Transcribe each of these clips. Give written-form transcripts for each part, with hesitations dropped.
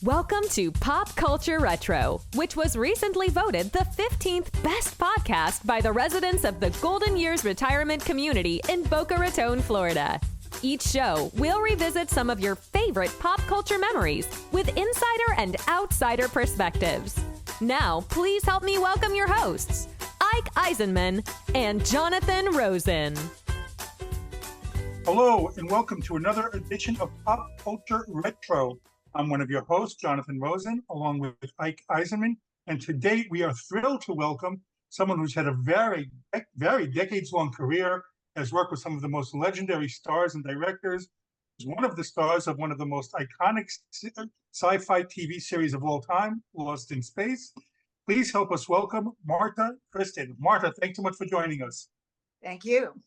Welcome to Pop Culture Retro, which was recently voted the 15th best podcast by the residents of the Golden Years Retirement Community in Boca Raton, Florida. Each show will revisit some of your favorite pop culture memories with insider and outsider perspectives. Now, please help me welcome your hosts, Ike Eisenmann and Jonathan Rosen. Hello, and welcome to another edition of Pop Culture Retro. I'm one of your hosts, Jonathan Rosen, along with Ike Eisenmann. And today we are thrilled to welcome someone who's had a very decades-long career, has worked with some of the most legendary stars and directors, is one of the stars of one of the most iconic sci-fi TV series of all time, Lost in Space. Please help us welcome Marta Kristen. Marta, thanks so much for joining us. Thank you.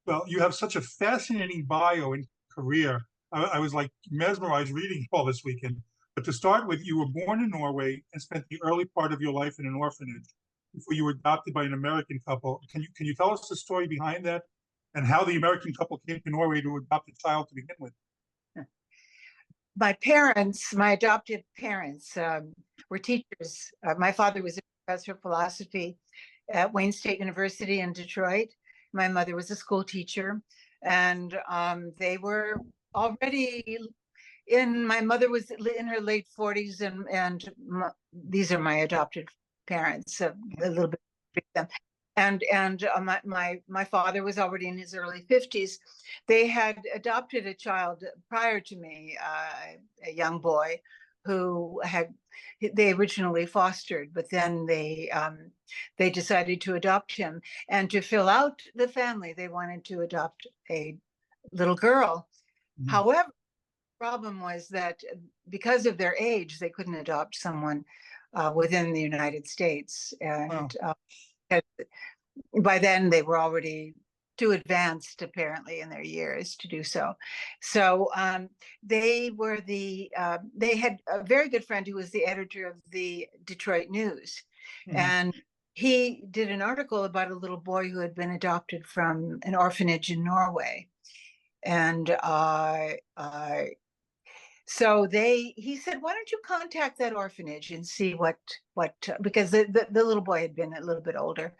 Well, you have such a fascinating bio and career. I was like mesmerized reading all this weekend. But to start with, you were born in Norway and spent the early part of your life in an orphanage before you were adopted by an American couple. Can you tell us the story behind that and how the American couple came to Norway to adopt a child to begin with? My adoptive parents, were teachers. My father was a professor of philosophy at Wayne State University in Detroit. My mother was a school teacher, and they were already my mother was in her late 40s, and these are my adopted parents, a little bit of them. And my father was already in his early 50s. They had adopted a child prior to me, a young boy who they originally fostered, but then they decided to adopt him. And to fill out the family, they wanted to adopt a little girl. Mm-hmm. However, the problem was that because of their age, they couldn't adopt someone within the United States. And by then they were already too advanced, apparently, in their years to do so. So they had a very good friend who was the editor of the Detroit News. Mm-hmm. And he did an article about a little boy who had been adopted from an orphanage in Norway. And so he said, why don't you contact that orphanage and see what because the little boy had been a little bit older,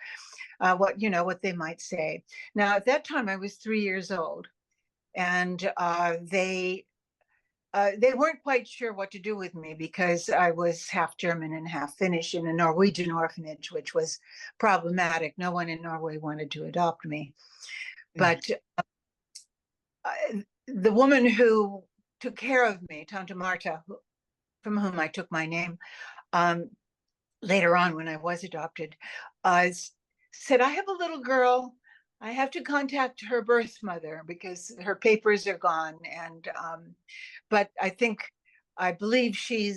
what they might say. Now, at that time, I was 3 years old, and they weren't quite sure what to do with me because I was half German and half Finnish in a Norwegian orphanage, which was problematic. No one in Norway wanted to adopt me. But the woman who took care of me, Tante Marta, from whom I took my name later on when I was adopted, said, I have a little girl. I have to contact her birth mother because her papers are gone. And but I believe she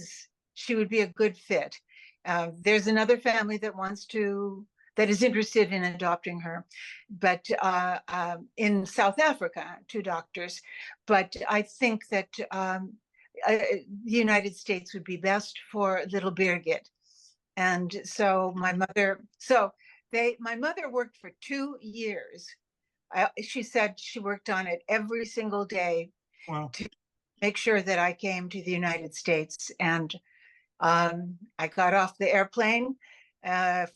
would be a good fit. There's another family that is interested in adopting her, but in South Africa, 2 doctors. But I think that the United States would be best for little Birgit. And so my mother worked for 2 years. She said she worked on it every single day. Wow. To make sure that I came to the United States. And I got off the airplane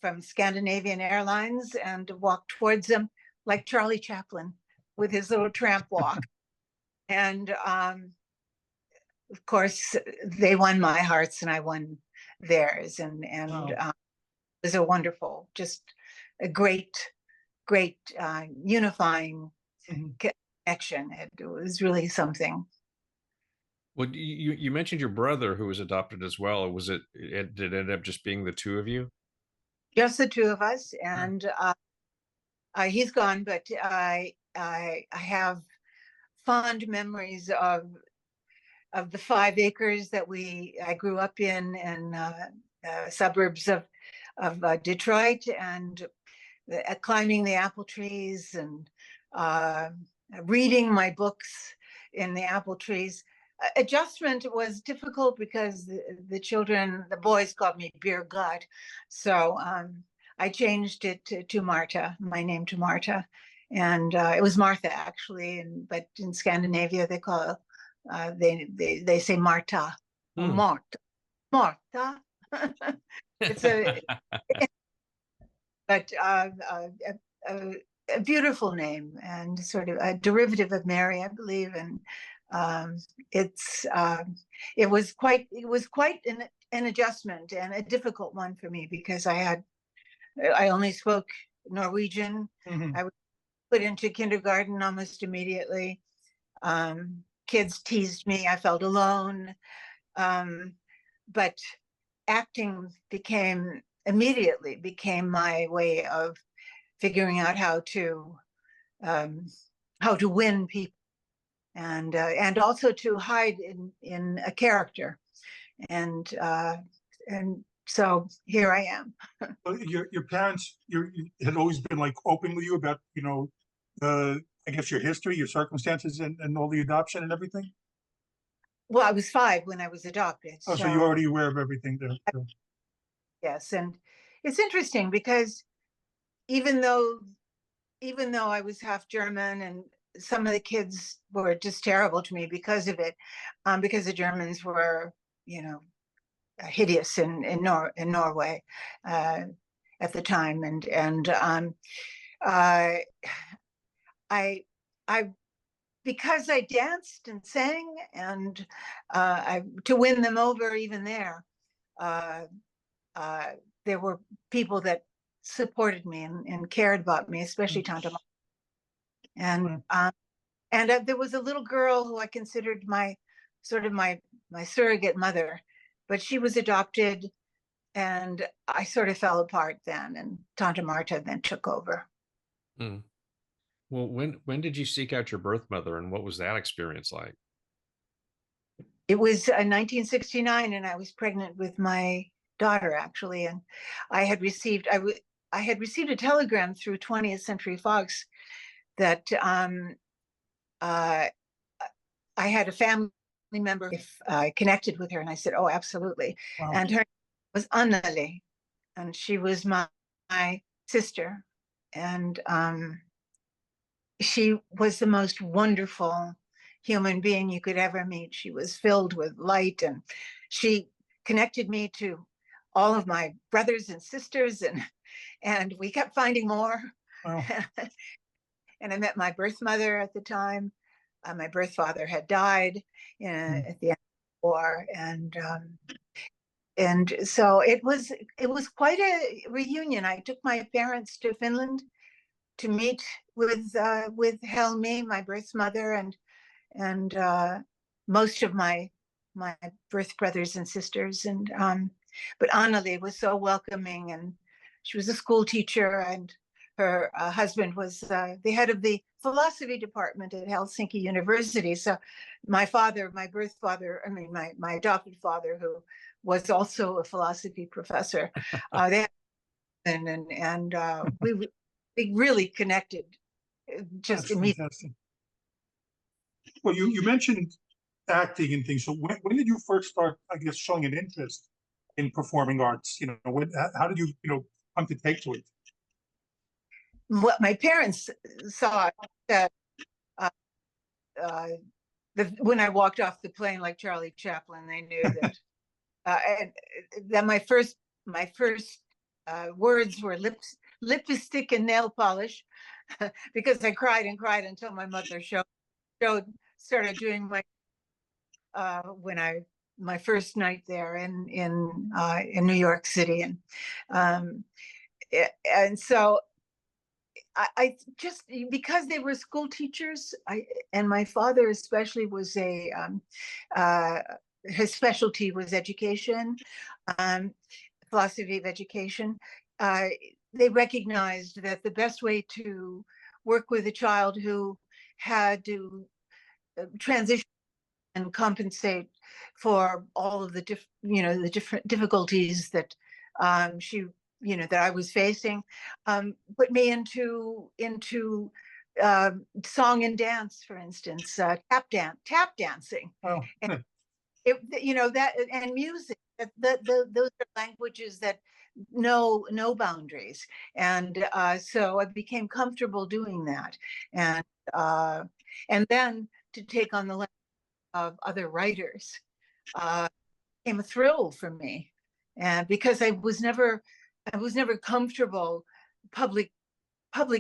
from Scandinavian Airlines and walked towards them like Charlie Chaplin with his little tramp walk. And of course, they won my hearts and I won theirs. And wow. It was a wonderful, just a great unifying connection. It was really something. Well, you mentioned your brother who was adopted as well. Did it end up just being the 2 of you? Just the 2 of us, and he's gone. But I have fond memories of the 5 acres that I grew up in suburbs of Detroit, and climbing the apple trees and reading my books in the apple trees. Adjustment was difficult because the boys called me Beer God. So I changed it to Marta, my name to Marta. And it was Martha actually, but in Scandinavia they say Marta. Marta. Marta. It's a but a beautiful name and sort of a derivative of Mary, I believe, and it was quite an adjustment and a difficult one for me because I only spoke Norwegian. Mhm. I was put into kindergarten almost immediately. Kids teased me. I felt alone. But acting immediately became my way of figuring out how to win people and also to hide in a character. And so here I am. Well, your parents you had always been like open with you about, I guess your history, your circumstances, and all the adoption and everything. Well, I was 5 when I was adopted. Oh, so you're already aware of everything there. So. Yes, and it's interesting because even though I was half German and some of the kids were just terrible to me because of it, because the Germans were, hideous in Norway at the time, and I because I danced and sang and to win them over even there. There were people that supported me and cared about me, especially Tante Marta. And there was a little girl who I considered my surrogate mother, but she was adopted, and I sort of fell apart then, and Tante Marta then took over. Mm. Well, when did you seek out your birth mother, and what was that experience like? It was 1969, and I was pregnant with my daughter, actually, and I had received a telegram through 20th Century Fox that I had a family member if I connected with her, and I said, "Oh, absolutely." Wow. And her name was Anneli, and she was my sister, and she was the most wonderful human being you could ever meet. She was filled with light, and she connected me to all of my brothers and sisters, and we kept finding more. Wow. And I met my birth mother at the time. My birth father had died at the end of the war, and so it was quite a reunion. I took my parents to Finland to meet with Helmi, my birth mother, and most of my birth brothers and sisters. And but Anneli was so welcoming, and she was a school teacher, and her husband was the head of the philosophy department at Helsinki University. So my birth father, my adopted father, who was also a philosophy professor, we really connected just That's immediately. fantastic. Well, you mentioned acting and things. So when did you first start, I guess, showing an interest in performing arts? How did you, come to take to it? What my parents saw that when I walked off the plane like Charlie Chaplin, they knew that that my first words were lipstick and nail polish, because I cried and cried until my mother started doing my first night there in New York City, and so I just, because they were school teachers, and my father especially was his specialty was education, philosophy of education. They recognized that the best way to work with a child who had to transition and compensate for all of the different difficulties that that I was facing, put me into song and dance, for instance, tap dancing. Oh. And that, and music. Those are languages that know no boundaries, and so I became comfortable doing that, and then to take on the language of other writers, became a thrill for me, and because I was never comfortable public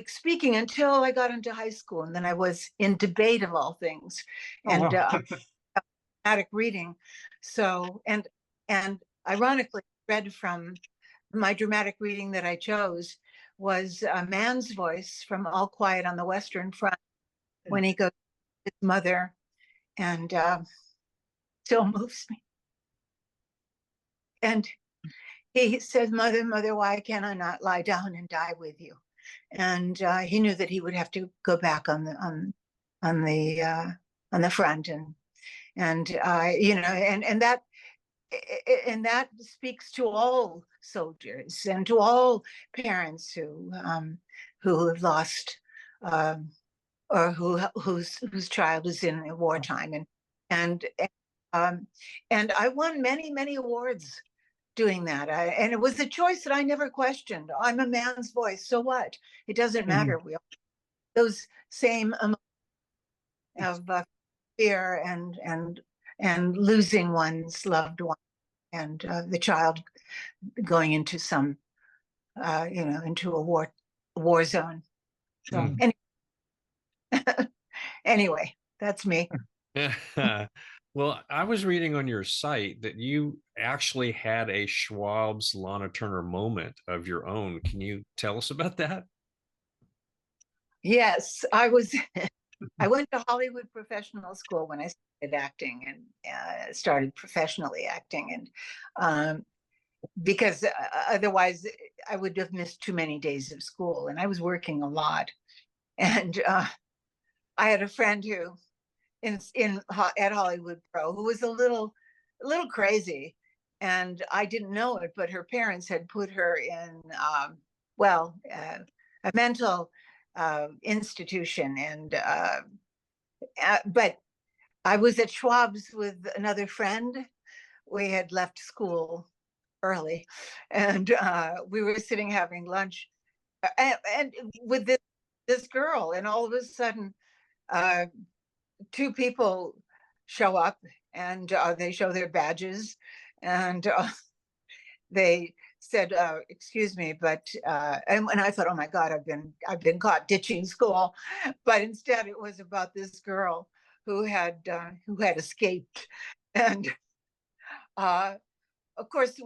speaking until I got into high school, and then I was in debate of all things, and dramatic reading. So and ironically, read from my dramatic reading that I chose was a man's voice from All Quiet on the Western Front when he goes to his mother, and still moves me. And he says, "Mother, mother, why can I not lie down and die with you?" And he knew that he would have to go back on the front, and you know, and that speaks to all soldiers and to all parents who have lost or whose child is in wartime, and I won many awards doing that. And it was a choice that I never questioned. I'm a man's voice, so what? It doesn't matter. We all those same emotions of fear and losing one's loved one, and the child going into some into a war zone. So anyway, that's me. Well, I was reading on your site that you actually had a Schwab's Lana Turner moment of your own. Can you tell us about that? Yes, I went to Hollywood Professional School when I started acting, and started professionally acting, and because otherwise I would have missed too many days of school, and I was working a lot. And I had a friend who at Hollywood Pro who was a little crazy, and I didn't know it, but her parents had put her in a mental institution, and but I was at Schwab's with another friend. We had left school early, and we were sitting having lunch, and with this girl, and all of a sudden two people show up, and they show their badges, and they said, "Excuse me, but," and I thought, "Oh my God, I've been caught ditching school," but instead it was about this girl who had escaped, and of course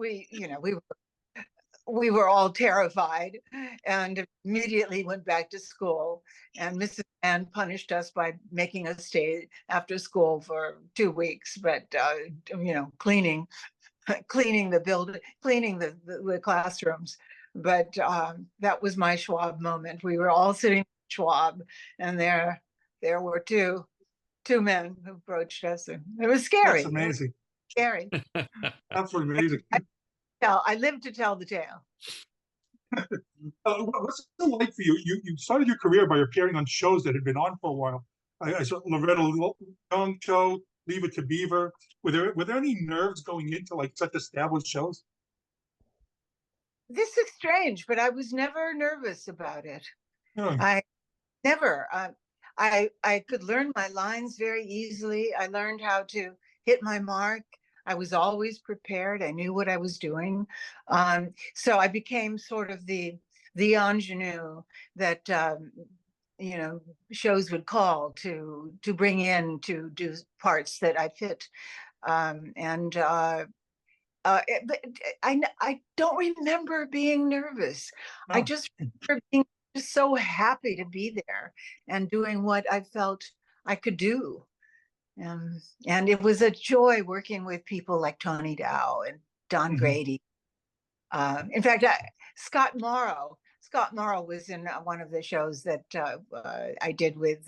we were all terrified, and immediately went back to school. And Mrs. Mann punished us by making us stay after school for 2 weeks, but cleaning the building, cleaning the classrooms. But that was my Schwab moment. We were all sitting at Schwab, and there were two men who approached us, and it was scary. That's amazing. Scary. Absolutely amazing. I live to tell the tale. What's it like for you? You started your career by appearing on shows that had been on for a while. I saw Loretta Young show, Leave It to Beaver. Were there any nerves going into like such established shows? This is strange, but I was never nervous about it. Really? I never. I could learn my lines very easily. I learned how to hit my mark. I was always prepared. I knew what I was doing. So I became sort of the ingenue that shows would call to bring in to do parts that I fit. But I don't remember being nervous. No. I just remember being just so happy to be there and doing what I felt I could do. And it was a joy working with people like Tony Dow and Don Grady. In fact, Scott Morrow was in one of the shows that I did with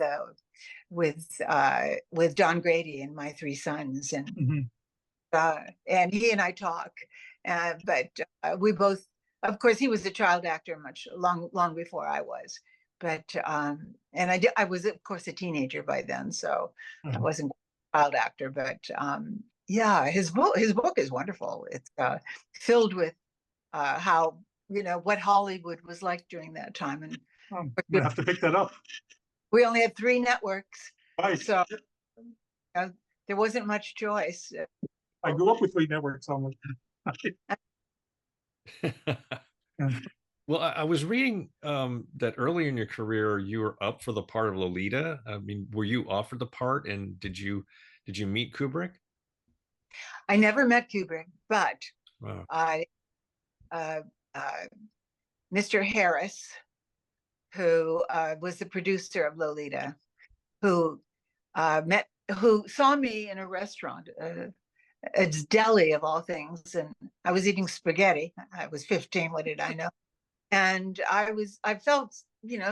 Don Grady and My Three Sons, and he and I talk. But we both, of course, he was a child actor long before I was. But and I was, of course, a teenager by then, so I wasn't a child actor. But yeah, his book is wonderful. It's filled with how what Hollywood was like during that time, and we have to pick that up. We only had 3 networks, right. So there wasn't much choice. I grew up with three networks almost. Yeah. Well, I was reading that early in your career you were up for the part of Lolita. I mean, were you offered the part, and did you meet Kubrick? I never met Kubrick, but Wow. I, uh, Mr. Harris, who was the producer of Lolita, who who saw me in a restaurant, it's deli of all things, and I was eating spaghetti. I was 15. What did I know? And I felt,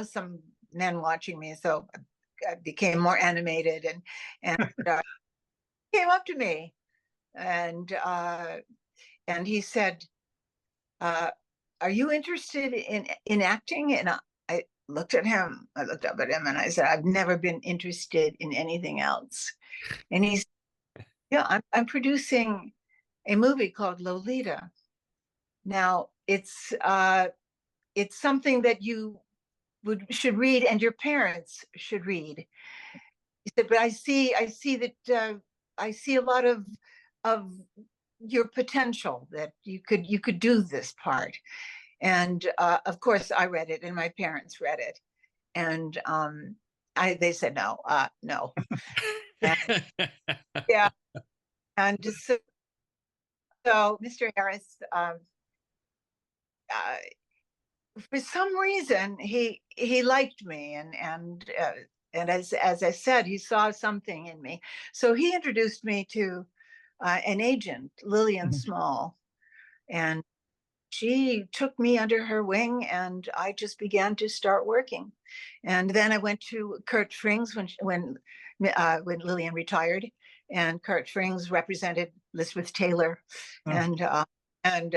some men watching me, so I became more animated, and came up to me, and he said, "Are you interested in acting?" And I looked at him. I looked up at him, and I said, "I've never been interested in anything else." And he said, "Yeah, I'm producing a movie called Lolita. Now it's something that you should read, and your parents should read." He said, "But I see that I see a lot of your potential, that you could do this part." And of course, I read it, and my parents read it, and they said no, no. And, yeah, and so Mr. Harris, for some reason, he liked me, and as I said, he saw something in me, so he introduced me to an agent, Lillian Mhm. Small, and she took me under her wing, and I just began to start working. And then I went to Kurt Frings when Lillian retired, and Kurt Frings represented Elizabeth Taylor, Oh. and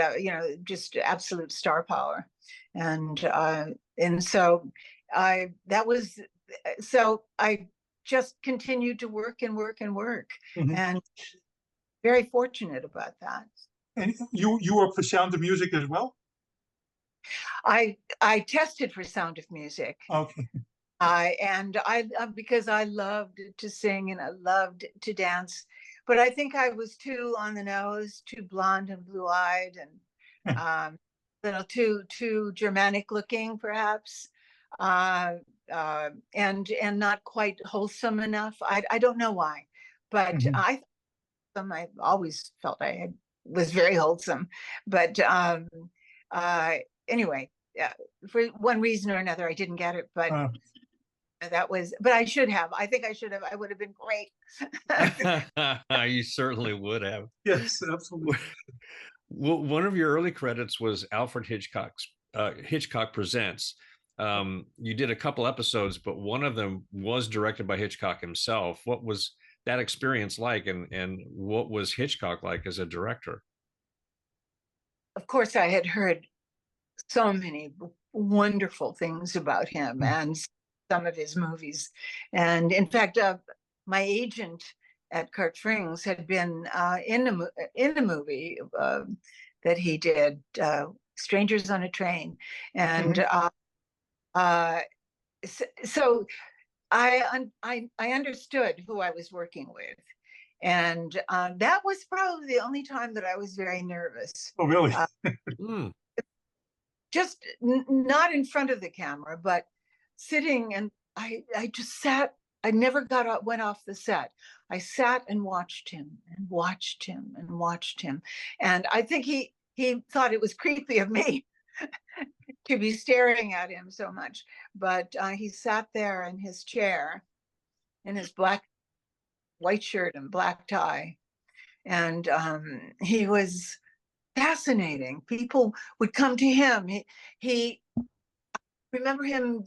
just absolute star power. And so I that was so I just continued to work and work and work, Mhm. and very fortunate about that. And you were for Sound of Music as well? I tested for Sound of Music. Okay. And I because I loved to sing and I loved to dance, but I think I was too on the nose, too blonde and blue-eyed, and little too Germanic looking, perhaps, and not quite wholesome enough. I don't know why, but Mhm. I always felt was very wholesome, but anyway, for one reason or another, I didn't get it, but Uh, but I should have. I think I should have. I would have been great. You certainly would have. yes, absolutely. Well, one of your early credits was Alfred Hitchcock's Hitchcock Presents. You did a couple episodes, but one of them was directed by Hitchcock himself. What was that experience like, and what was Hitchcock like as a director? Of course, I had heard so many wonderful things about him and some of his movies. And in fact, my agent at Kurt Frings had been in a movie that he did, Strangers on a Train. And so I understood who I was working with. And that was probably the only time that I was very nervous. Oh, really? Just not in front of the camera, but sitting, and I just sat. I never went off the set. I sat and watched him and watched him and watched him, and I think he thought it was creepy of me to be staring at him so much. But he sat there in his chair, in his white shirt and black tie, and he was fascinating. People would come to him. He remember him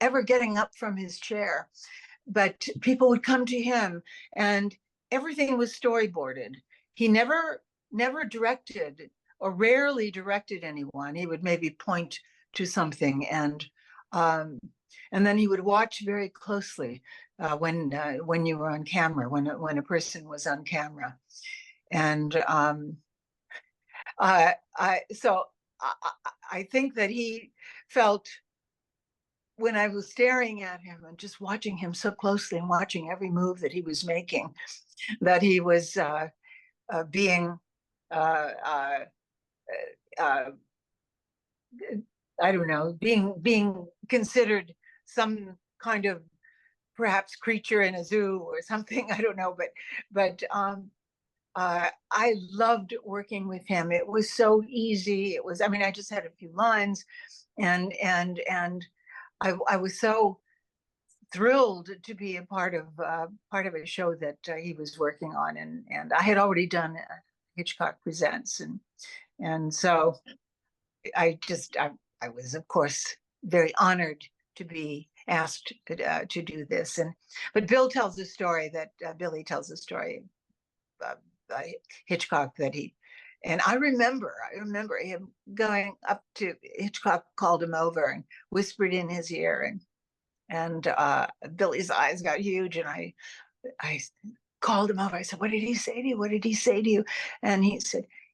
ever getting up from his chair, but people would come to him, and everything was storyboarded. He never directed, or rarely directed anyone. He would maybe point to something, and then he would watch very closly when you were on camera, when a person was on camera, and so I think that he felt, when I was staring at him and just watching him so closely and watching every move that he was making, that he was being uh, uh, uh, I don't know, being considered some kind of perhaps creature in a zoo or something. I don't know, but I loved working with him. It was so easy. It was, I mean, I just had a few lines, and I was so thrilled to be a part of a show that he was working on, and I had already done Hitchcock Presents, and so I was, of course, very honored to be asked to do this. But Billy tells a story Hitchcock that and I remember him going up to Hitchcock, called him over and whispered in his ear, and Billy's eyes got huge, and I called him over. I said, "What did he say to you? What did he say to you?" And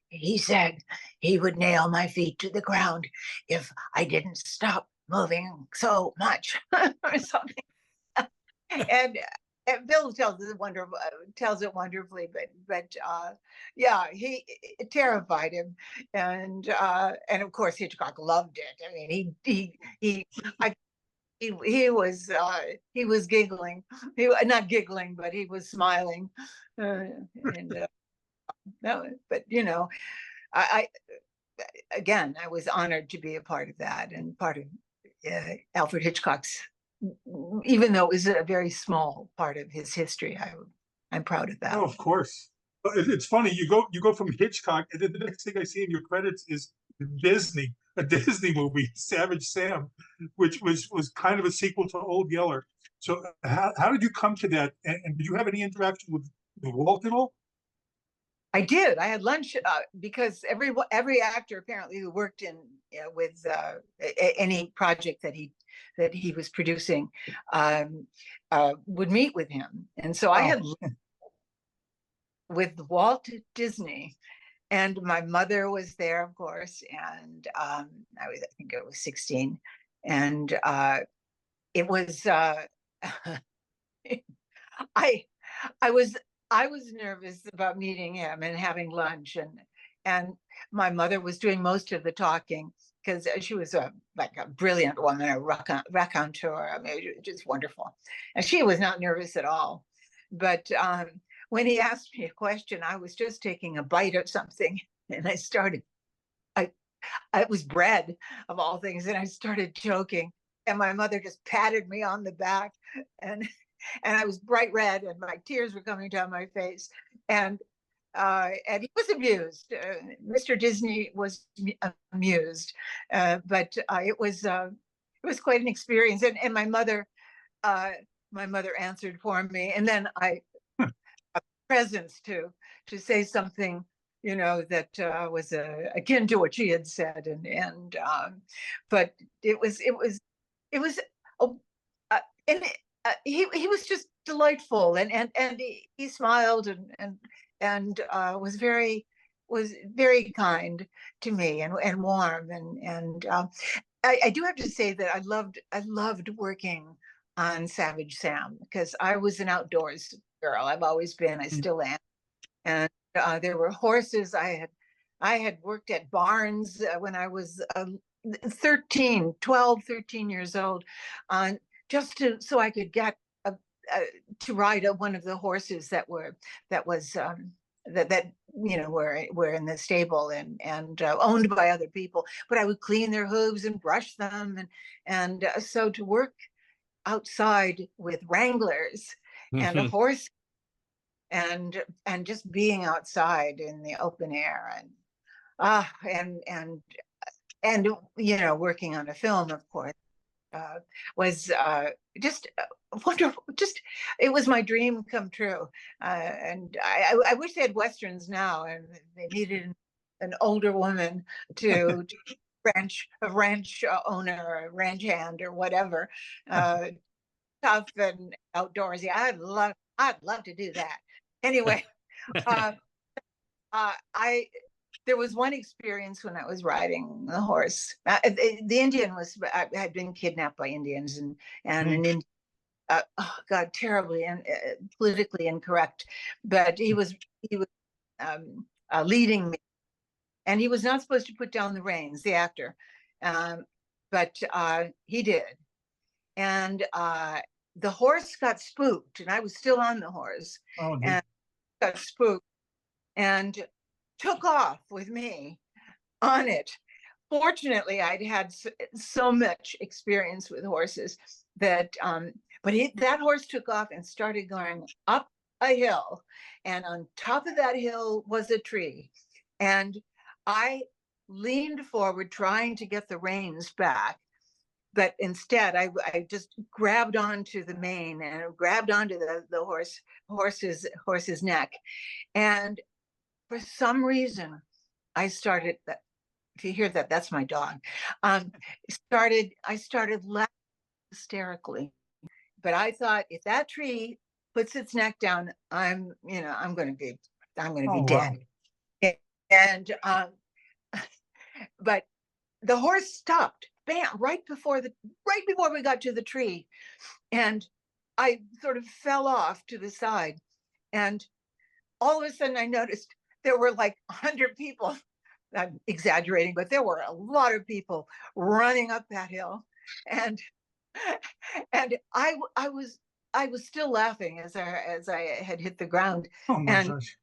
he said he would nail my feet to the ground if I didn't stop moving so much, or something. and Bill tells it wonderfully, but yeah, it terrified him, and of course Hitchcock loved it. I mean, he was giggling, not giggling, but he was smiling, and no, but I again, I was honored to be a part of that, and part of Alfred Hitchcock's, even though it was a very small part of his history. I'm proud of that. Oh, of course. But it's funny, you go from Hitchcock, and then the next thing I see in your credits is Disney, a Disney movie, Savage Sam, which was kind of a sequel to Old Yeller. So how did you come to that? And did you have any interaction with Walt at all? I did. I had lunch because every actor apparently who worked with any project that he was producing would meet with him, and so I had with Walt Disney, and my mother was there, of course, and I think I was 16, and it was I was nervous about meeting him and having lunch, and my mother was doing most of the talking because she was like a brilliant woman, a raconteur. I mean, just wonderful, and she was not nervous at all. But when he asked me a question, I was just taking a bite of something, and it was bread of all things, and I started choking, and my mother just patted me on the back, and I was bright red, and my tears were coming down my face, and he was amused. Mr. Disney was amused, but it was quite an experience, and my mother answered for me, and then I presence to say something, that was akin to what she had said, and but it was and he was just delightful, and he smiled and was very kind to me, and warm, and I do have to say that I loved working on Savage Sam because I was an outdoors girl. I've always been. I still am. And there were horses. I had worked at barns when I was 12, 13 years old, just so I could get to ride one of the horses that were in the stable and owned by other people. But I would clean their hooves and brush them, and so to work outside with wranglers and a horse, and just being outside in the open air, and working on a film, of course, was just wonderful. Just, it was my dream come true. And I wish they had Westerns now, and they needed an older woman to a ranch owner, or a ranch hand, or whatever, tough and outdoorsy. I'd love to do that. Anyway, there was one experience when I was riding the horse. The Indian had been kidnapped by Indians, and an Indian, oh God, terribly and politically incorrect. But he was leading me. And he was not supposed to put down the reins, the actor, but he did. And the horse got spooked, and I was still on the horse, and got spooked and took off with me on it. Fortunately, I'd had so much experience with horses that, but that horse took off and started going up a hill, and on top of that hill was a tree, and I leaned forward trying to get the reins back, but instead I just grabbed onto the mane and grabbed onto the horse's neck, and for some reason I started that. If you hear that, that's my dog. I started laughing hysterically, but I thought, if that tree puts its neck down, I'm going to be dead. Wow. And but the horse stopped, bam, right before we got to the tree, and I sort of fell off to the side, and all of a sudden I noticed there were like 100 people. I'm exaggerating, but there were a lot of people running up that hill, and I was still laughing as I had hit the ground. Oh my gosh.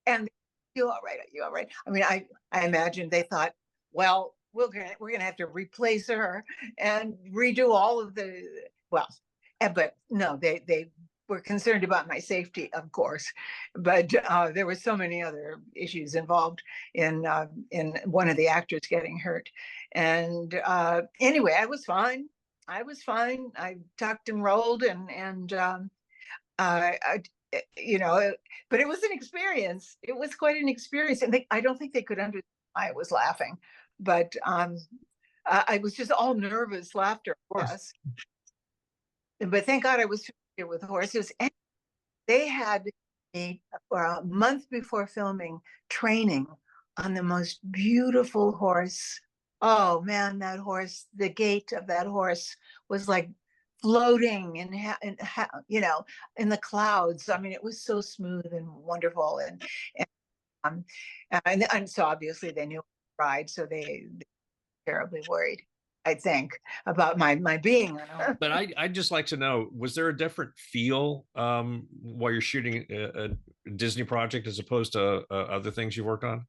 And you all right? You all right? I mean, I imagine they thought, well, we're gonna have to replace her and redo all of the but no, they were concerned about my safety, of course, but there were so many other issues involved in one of the actors getting hurt. And anyway, I was fine. I tucked and rolled, and you know, but it was an experience. It was quite an experience, and I don't think they could understand why I was laughing, but I was just all nervous laughter. Yes. But thank God I was familiar with horses, and they had me for a month before filming training on the most beautiful horse. Oh man, that horse! The gait of that horse was like floating in the clouds. I mean, it was so smooth and wonderful, and so obviously they knew I ride, so they were terribly worried, I think, about my being. But I'd just like to know, was there a different feel while you're shooting a Disney project as opposed to other things you worked on?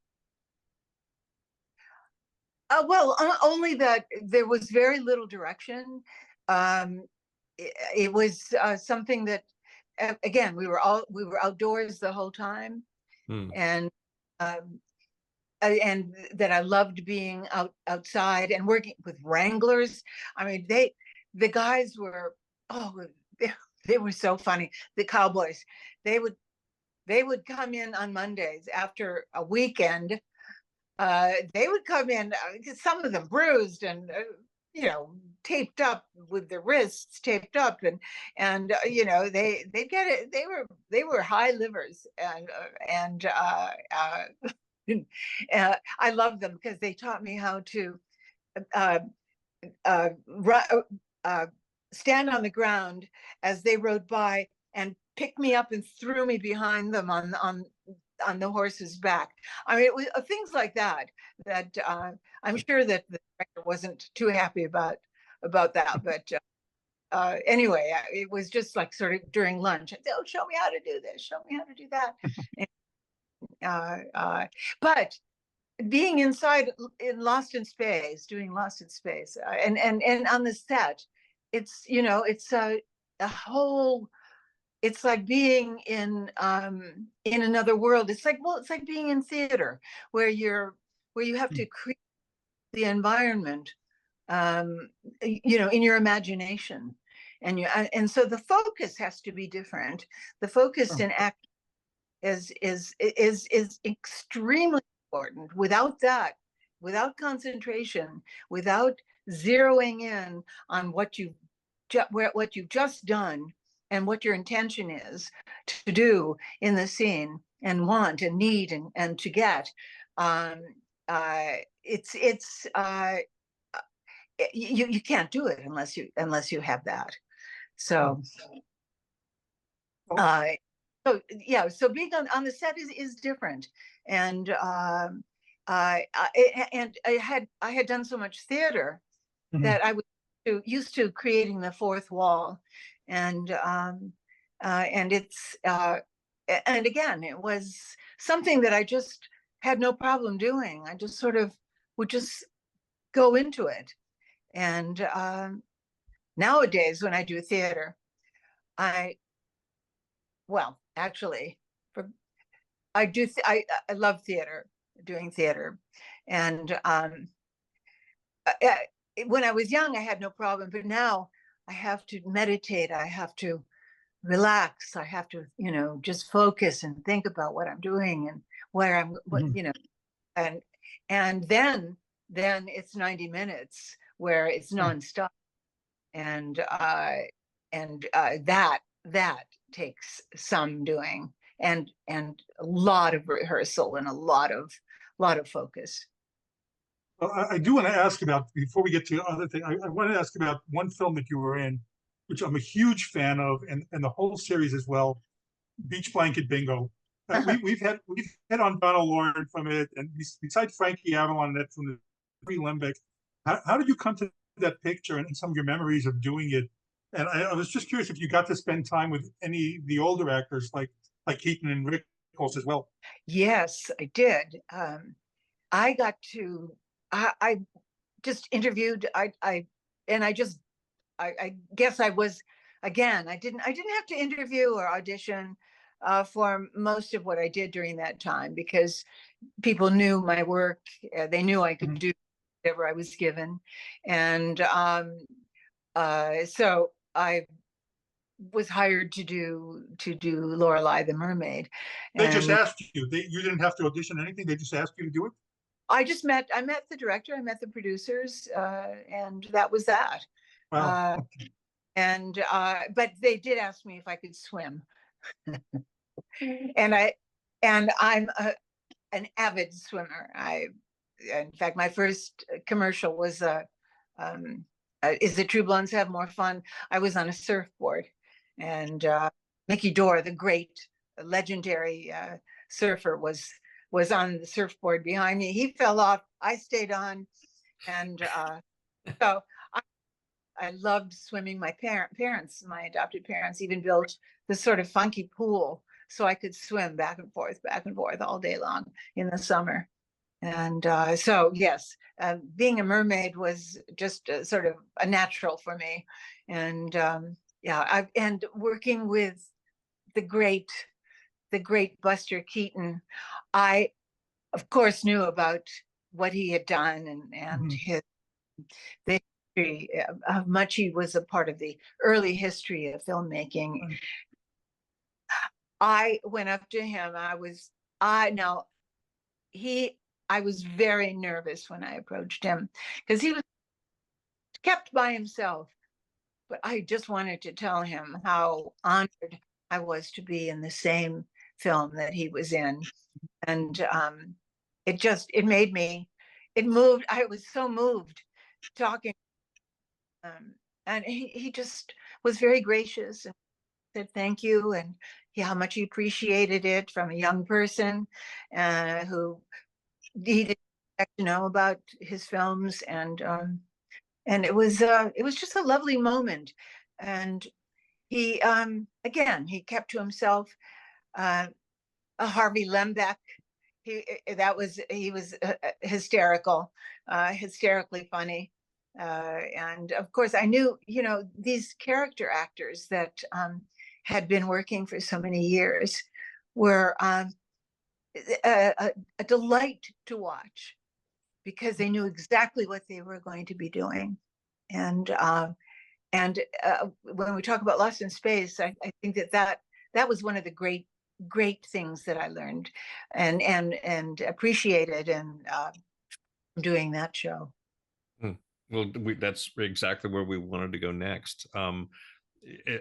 Well, only that there was very little direction. It was something that, again, we were outdoors the whole time, and that I loved being outside and working with wranglers. I mean, the guys were, they were so funny. The cowboys, they would come in on Mondays after a weekend. They would come in, some of them bruised and taped up with their wrists taped up, and they get it. They were high livers, and I love them because they taught me how to stand on the ground as they rode by and pick me up and threw me behind them on the horse's back. I mean, it was things like that I'm sure that the director wasn't too happy about that, but anyway, it was just like sort of during lunch, oh, show me how to do this, show me how to do that. But being inside in Lost in Space, doing Lost in Space, and on the set, it's it's a whole. It's like being in another world. It's like being in theater, where you have to create the environment, in your imagination, and so the focus has to be different. The focus in acting is extremely important. Without that, without concentration, without zeroing in on what you've just done and what your intention is to do in the scene and want and need and to get, you can't do it unless you have that. So So yeah, so being on the set is different, and I had done so much theater that I was used to creating the fourth wall, and it's and again, it was something that I just had no problem doing. I just sort of would just go into it, and nowadays when I do theater, I well actually for I love theater, doing theater, and when I was young, I had no problem, but now I have to meditate. I have to relax. I have to, just focus and think about what I'm doing and where I'm, and then it's 90 minutes where it's nonstop, and that takes some doing, and a lot of rehearsal and a lot of focus. Well, I do want to ask about, before we get to the other thing, I want to ask about one film that you were in, which I'm a huge fan of, and the whole series as well, Beach Blanket Bingo. We've had on Donald Lauren from it, and besides Frankie Avalon, that's from the Lembeck. How did you come to that picture and some of your memories of doing it? And I was just curious if you got to spend time with any of the older actors like Keaton and Rickles as well. Yes, I did. I got to. I just interviewed. I guess I was, again, I didn't have to interview or audition for most of what I did during that time, because people knew my work. They knew I could do whatever I was given, and so I was hired to do Lorelei the Mermaid. They just asked you. You didn't have to audition anything. They just asked you to do it. I met the director, I met the producers, and that was that. Wow. But they did ask me if I could swim. and I'm an avid swimmer. In fact, my first commercial was is it True Blondes Have More Fun? I was on a surfboard, and Mickey Dorr, the great legendary surfer, was on the surfboard behind me. He fell off. I stayed on, and so I loved swimming. My parents, my adopted parents, even built this sort of funky pool so I could swim back and forth all day long in the summer. And so, yes, being a mermaid was just sort of a natural for me. And and working with the great Buster Keaton, I, of course, knew about what he had done and the history, how much he was a part of the early history of filmmaking. I went up to him. I was very nervous when I approached him, because he was kept by himself. But I just wanted to tell him how honored I was to be in the same film that he was in. And it moved. I was so moved talking. And he just was very gracious and said thank you, and how much he appreciated it from a young person who he didn't expect to know about his films. And it was just a lovely moment. And he he kept to himself. A Harvey Lembeck, he was hysterically funny. And of course, I knew, these character actors that had been working for so many years were a delight to watch, because they knew exactly what they were going to be doing. And when we talk about Lost in Space, I think that was one of the great things that I learned and appreciated in doing that show. Well, that's exactly where we wanted to go next.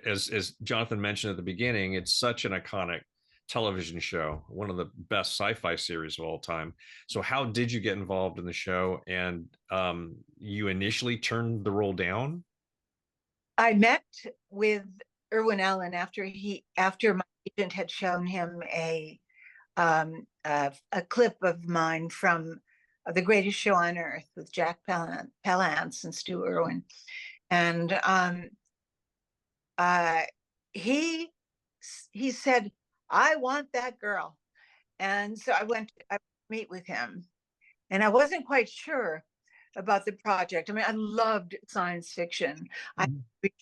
As Jonathan mentioned at the beginning, it's such an iconic television show, one of the best sci-fi series of all time. So how did you get involved in the show? And you initially turned the role down? I met with Irwin Allen after my agent had shown him a clip of mine from The Greatest Show on Earth with Jack Palance and Stu Irwin. And he said, "I want that girl." And so I went to meet with him. And I wasn't quite sure about the project. I mean, I loved science fiction. I read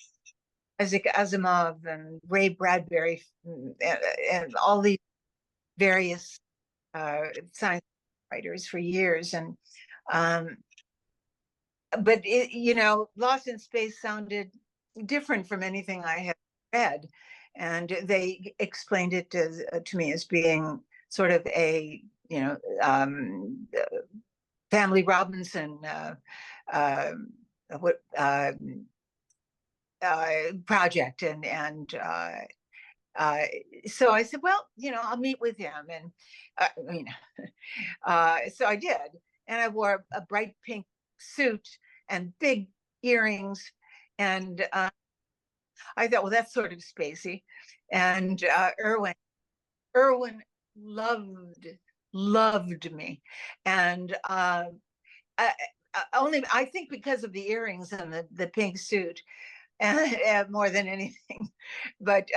Isaac Asimov and Ray Bradbury and all these various science writers for years. And but Lost in Space sounded different from anything I had read, and they explained it to me as being sort of a Family Robinson project, and so I said, well, I'll meet with him, and so I did, and I wore a bright pink suit and big earrings, and I thought, well, that's sort of spacey, and Irwin loved me, and I think because of the earrings and the pink suit, and more than anything, but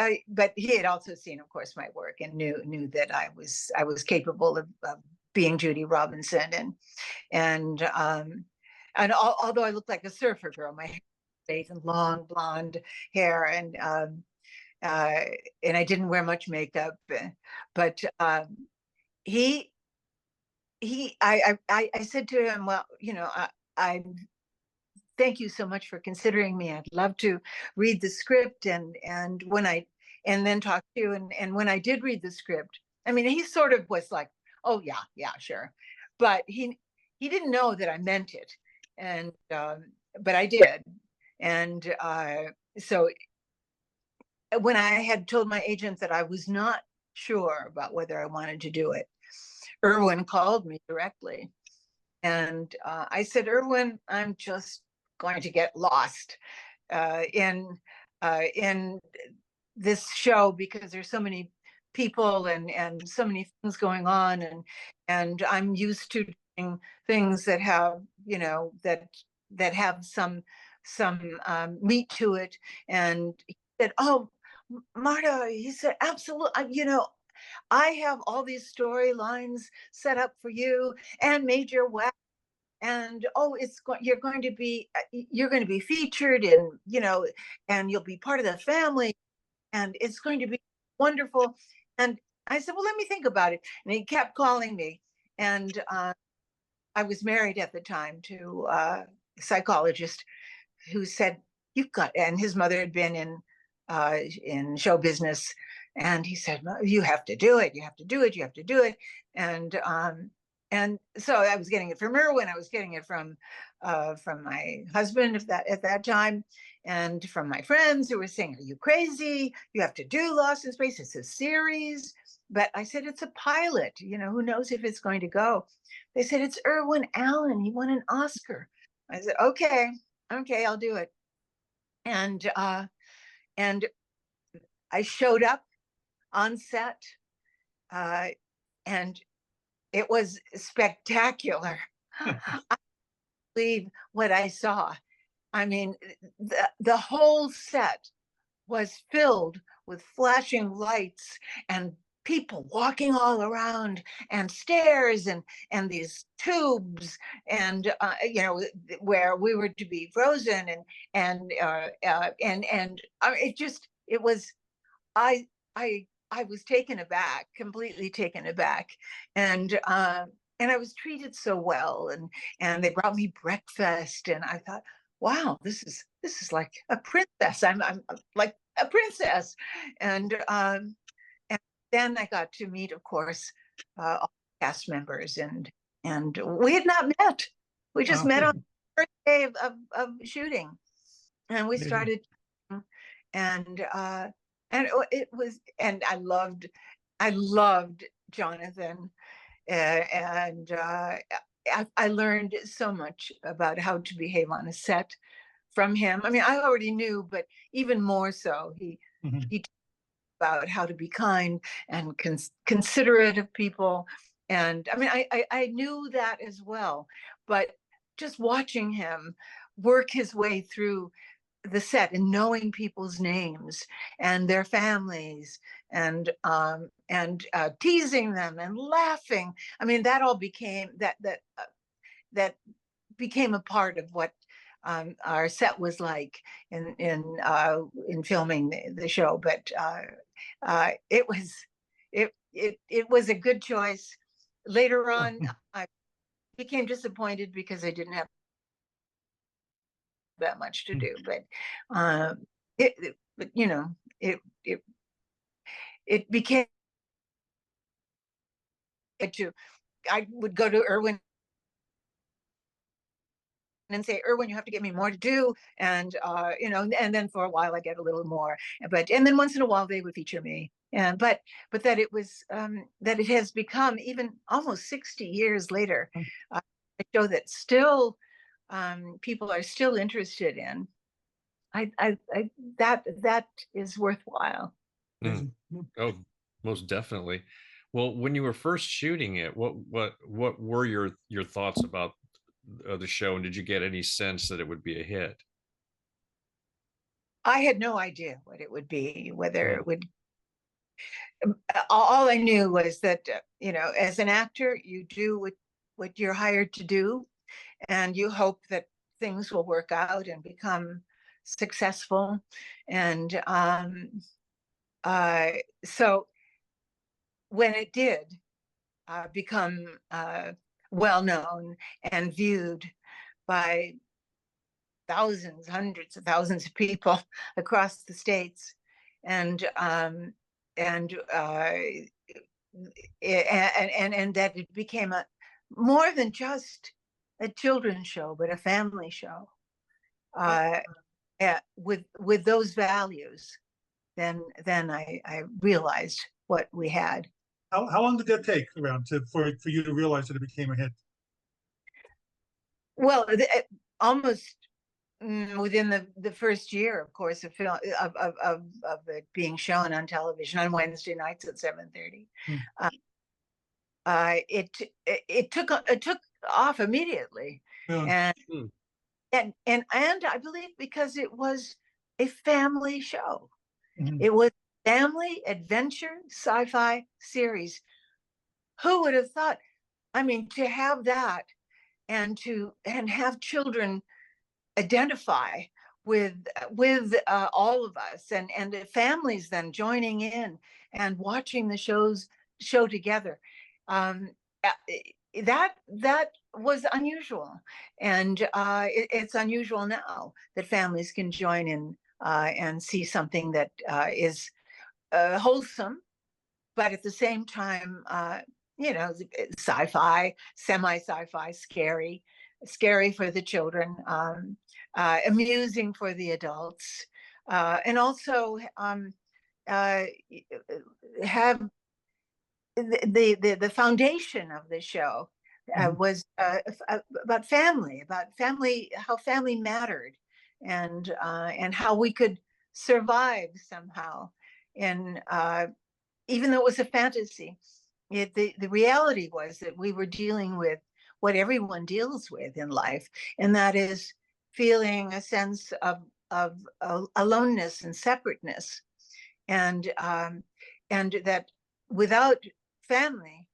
he had also seen, of course, my work, and knew that I was capable of being Judy Robinson, and although I looked like a surfer girl, my hair was and long blonde hair, and I didn't wear much makeup, but I said to him, well, I thank you so much for considering me. I'd love to read the script and then talk to you. And when I did read the script, I mean, he sort of was like, oh yeah, sure. But he didn't know that I meant it. And, but I did. And so when I had told my agent that I was not sure about whether I wanted to do it, Irwin called me directly. And I said, Irwin, I'm just going to get lost in this show, because there's so many people and so many things going on, and I'm used to doing things that have that have some meat to it. And he said, oh, Marta, he said, absolutely, I have all these storylines set up for you and Major West, and you're going to be featured, and and you'll be part of the family, and it's going to be wonderful. And I said, well, let me think about it. And he kept calling me, and I was married at the time to a psychologist who said, and his mother had been in show business, and he said, you have to do it, you have to do it, you have to do it. And so I was getting it from Irwin, I was getting it from my husband at that time, and from my friends who were saying, are you crazy? You have to do Lost in Space, it's a series. But I said, it's a pilot, who knows if it's going to go. They said, it's Irwin Allen, he won an Oscar. I said, okay, I'll do it. And I showed up on set, and it was spectacular. I can't believe what I saw. I mean, the whole set was filled with flashing lights and people walking all around, and stairs and these tubes, and where we were to be frozen, and I was taken aback, completely taken aback, and I was treated so well, and they brought me breakfast, and I thought, wow, this is like a princess. I'm like a princess, and then I got to meet, of course, all the cast members, and we had not met. We just met on the first day of shooting, and we started, and it was, and I loved Jonathan, and I learned so much about how to behave on a set from him. I mean, I already knew, but even more so, he about how to be kind and considerate of people. And I mean, I knew that as well, but just watching him work his way through the set and knowing people's names and their families and teasing them and laughing. I mean, that all became that became a part of what our set was like in filming the show. But it was a good choice. Later on, I became disappointed because I didn't have that much to do. But you know, it became I would go to Irwin and say, Irwin, you have to get me more to do. And, you know, and then for a while I get a little more, and then once in a while they would feature me. And, but that it was, that it has become, even almost 60 years later, a show that still, people are still interested in. That is worthwhile. Oh, most definitely. Well, when you were first shooting it, what were your thoughts about the show, and did you get any sense that it would be a hit? I had no idea what it would be, whether it would. All I knew was that, you know, as an actor, you do what you're hired to do, and you hope that things will work out and become successful. And so when it did become well known and viewed by thousands, hundreds of thousands of people across the states, and that it became more than just a children's show, but a family show with those values. Then I realized what we had. How long did that take around for you to realize that it became a hit? Well, almost within the first year, of course, of it being shown on television on Wednesday nights at 7:30. It took off immediately, and I believe because it was a family show. It was family adventure sci-fi series. Who would have thought? I mean, to have that and have children identify with all of us, and the families then joining in and watching the show together. That was unusual, and it's unusual now that families can join in and see something that is wholesome, but at the same time, you know, sci-fi, semi-sci-fi, scary for the children, amusing for the adults, and also have the foundation of the show was about family, how family mattered, and how we could survive somehow. And even though it was a fantasy, the reality was that we were dealing with what everyone deals with in life, and that is feeling a sense of aloneness and separateness, and that without family,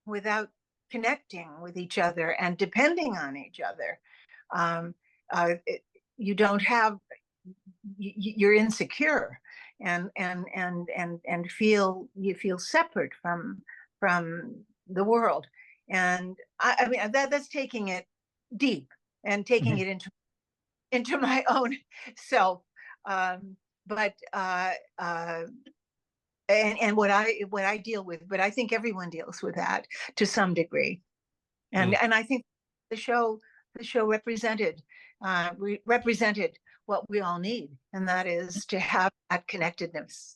without connecting with each other and depending on each other, you don't have, you're insecure, and you feel separate from the world. And I mean, that's taking it deep and taking it into my own self. But and what I deal with, but I think everyone deals with that to some degree. And I think the show represented what we all need, and that is to have that connectedness.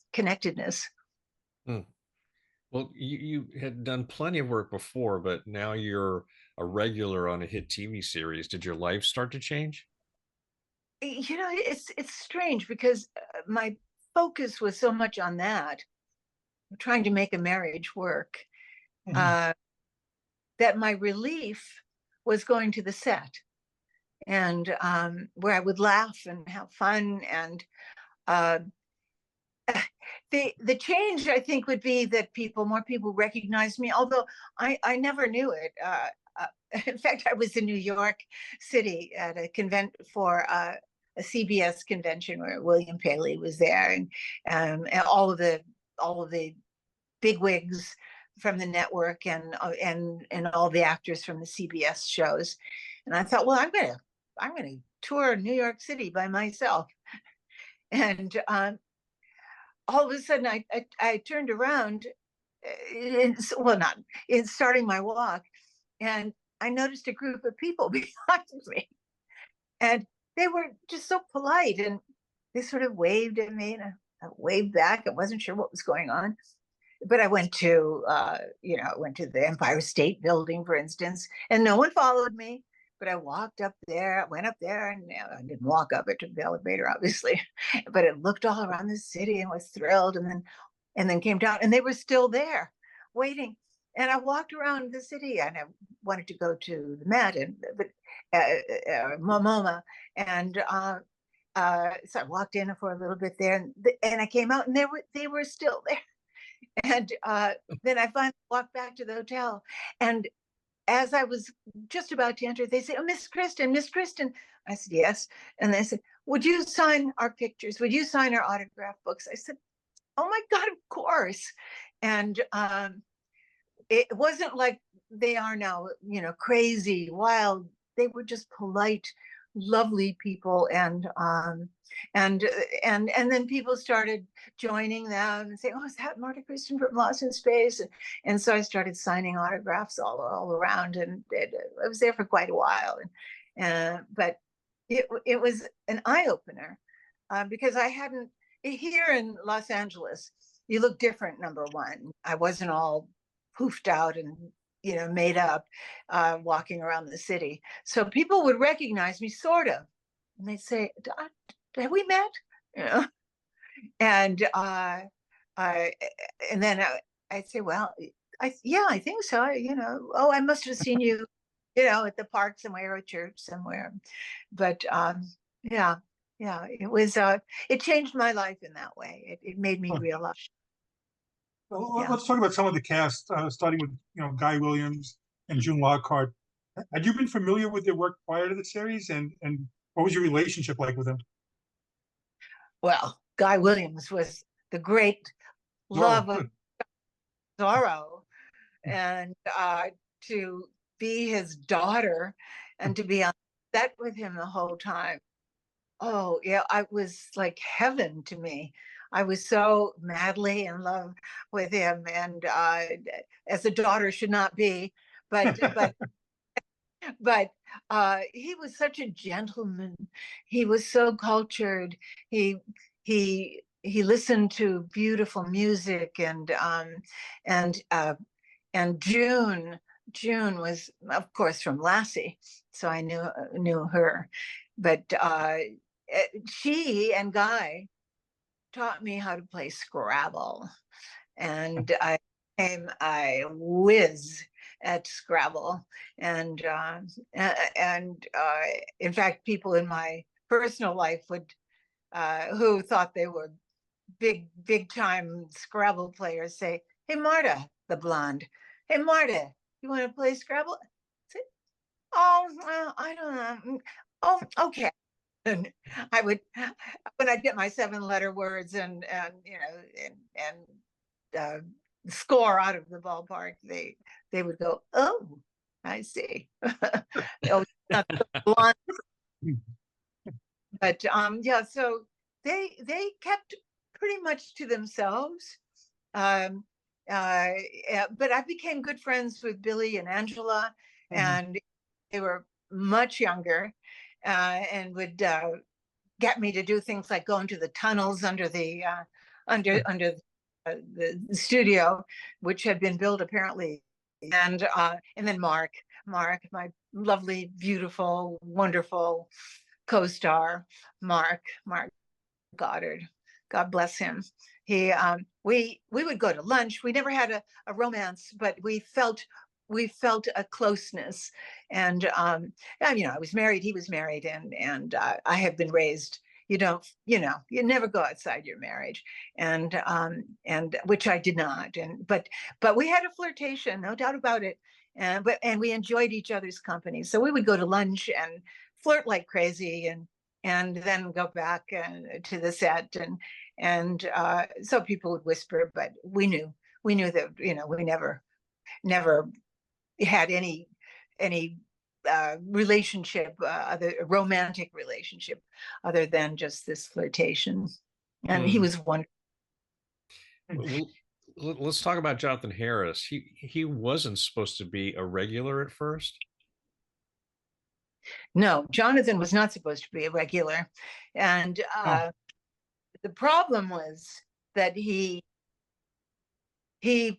Well, you had done plenty of work before, but now you're a regular on a hit TV series. Did your life start to change? You know, it's strange because my focus was so much on that, trying to make a marriage work, that my relief was going to the set, and where I would laugh and have fun. And the change, I think, would be that more people recognize me, although I never knew it. In fact, I was in New York City at a for a CBS convention where William Paley was there, and all of the bigwigs from the network, and all the actors from the CBS shows. And I thought, well, I'm gonna tour New York City by myself. And all of a sudden, I turned around, not in starting my walk, and I noticed a group of people behind me, and they were just so polite, and they sort of waved at me, and I waved back. I wasn't sure what was going on, but I went to the Empire State Building, for instance, and no one followed me. But I walked up there, went up there, and I didn't walk up. I took the elevator, obviously, but it looked all around the city and was thrilled, and then came down, and they were still there waiting. And I walked around the city, and I wanted to go to the Met, but MoMA, and so I walked in for a little bit there, and I came out, and they were still there. And then I finally walked back to the hotel, and as I was just about to enter, they said, "Oh, Miss Kristen, Miss Kristen." I said, "Yes." And they said, "Would you sign our pictures? Would you sign our autograph books?" I said, "Oh my God, of course." And it wasn't like they are now, crazy, wild. They were just polite, lovely people, and then people started joining them and saying, "Oh, is that Marta Kristen from Lost in Space?" And so I started signing autographs all around, and I was there for quite a while. But it was an eye opener, because I hadn't, here in Los Angeles, you look different. Number one, I wasn't all poofed out and made up, walking around the city. So people would recognize me, sort of, and they'd say, "Have we met?" And then I'd say, "Well, I think so. Oh, I must have seen you, at the park somewhere, or church somewhere." But yeah, it was. It changed my life in that way. It made me realize. Well, Yeah. let's talk about some of the cast, starting with Guy Williams and June Lockhart. Had you been familiar with their work prior to the series, and what was your relationship like with them? Well, Guy Williams was the great love of Zorro, and to be his daughter and to be on set with him the whole time. Oh yeah, I was like heaven to me. I was so madly in love with him, and as a daughter should not be, but but he was such a gentleman. He was so cultured. He listened to beautiful music, and June was, of course, from Lassie, so I knew her. But she and Guy taught me how to play Scrabble, and I became a whiz at Scrabble. And in fact, people in my personal life who thought they were big time Scrabble players say, "Hey, Marta," the blonde, "Hey, Marta, you want to play Scrabble?" I say, "Oh, I don't know. Oh, okay." And I would, when I'd get my 7-letter words and score out of the ballpark, they would go, "Oh, I see." Oh, not the blonde. But yeah, so they kept pretty much to themselves. But I became good friends with Billy and Angela, and they were much younger, and would get me to do things like go into the tunnels under the the studio, which had been built apparently, and then Mark, my lovely, beautiful, wonderful co-star, Mark Goddard, God bless him. We would go to lunch. We never had a romance, but we felt a closeness. And I was married, he was married, and I have been raised, you never go outside your marriage, and which I did not. But we had a flirtation, no doubt about it. And we enjoyed each other's company. So we would go to lunch and flirt like crazy, and then go back to the set, and so people would whisper, but we knew that we never had any relationship, other romantic relationship, other than just this flirtation. And he was wonderful. Well, let's talk about Jonathan Harris. He wasn't supposed to be a regular at first. No, Jonathan was not supposed to be a regular, and the problem was that he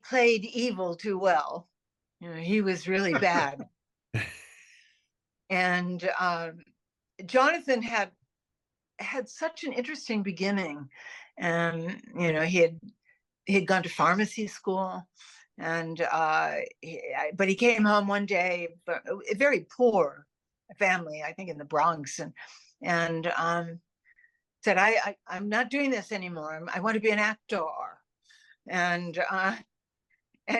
played evil too well. He was really bad. And Jonathan had such an interesting beginning, and he had gone to pharmacy school, and but he came home one day, a very poor family, I think in the Bronx, and said, I'm not doing this anymore. I want to be an actor. And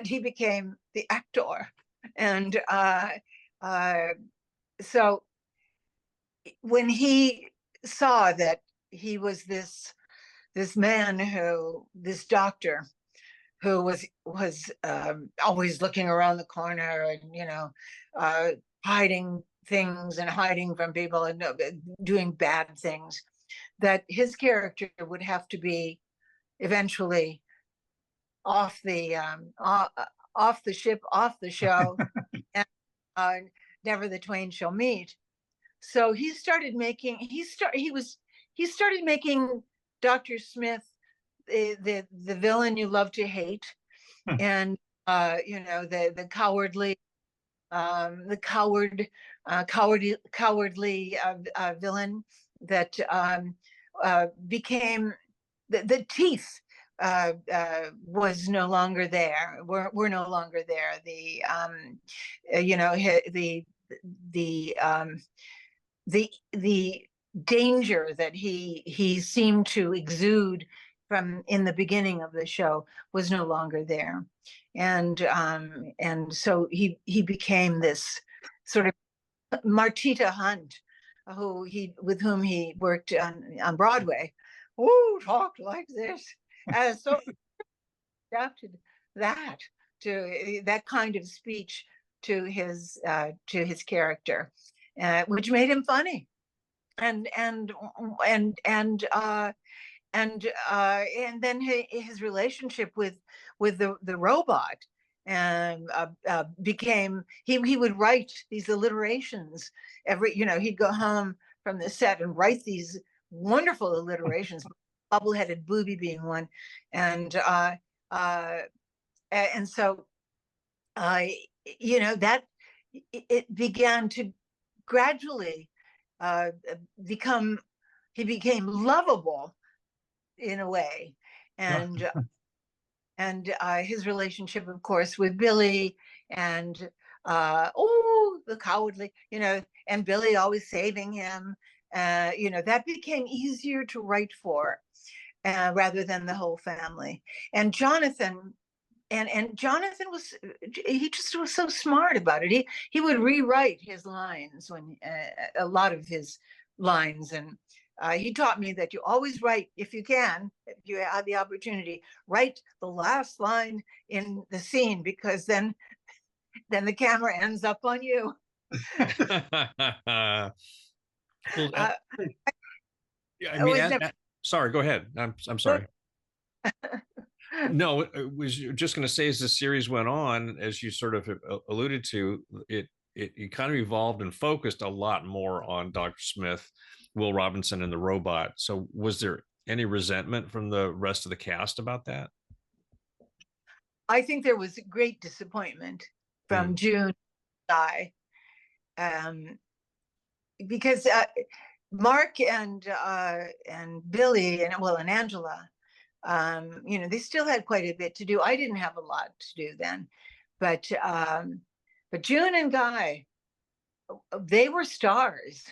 he became the actor. And so when he saw that he was this man this doctor who was always looking around the corner and hiding things and hiding from people and doing bad things, that his character would have to be eventually off the ship, off the show, and never the twain shall meet. So he started making Dr. Smith the villain you love to hate, and the cowardly villain that became the teeth was no longer there. We're no longer there. The danger that he seemed to exude from in the beginning of the show was no longer there, and so he became this sort of Martita Hunt, with whom he worked on Broadway. Who talked like this? And so adapted that to that kind of speech to his character, which made him funny, and then his relationship with the robot became, he would write these alliterations he'd go home from the set and write these wonderful alliterations, bubble-headed booby being one, and so that it began to gradually he became lovable in a way, and his relationship, of course, with Billy, and the cowardly, and Billy always saving him, that became easier to write for, rather than the whole family. And Jonathan, and Jonathan he just was so smart about it. He would rewrite his lines, when a lot of his lines, and he taught me that you always write, if you have the opportunity, write the last line in the scene, because then the camera ends up on you. Sorry, go ahead. I'm sorry. No, I was just going to say, as the series went on, as you sort of alluded to, it kind of evolved and focused a lot more on Dr. Smith, Will Robinson, and the robot. So was there any resentment from the rest of the cast about that? I think there was great disappointment from June to July, because Mark and Billy and Angela They still had quite a bit to do. I didn't have a lot to do then, but June and Guy, they were stars.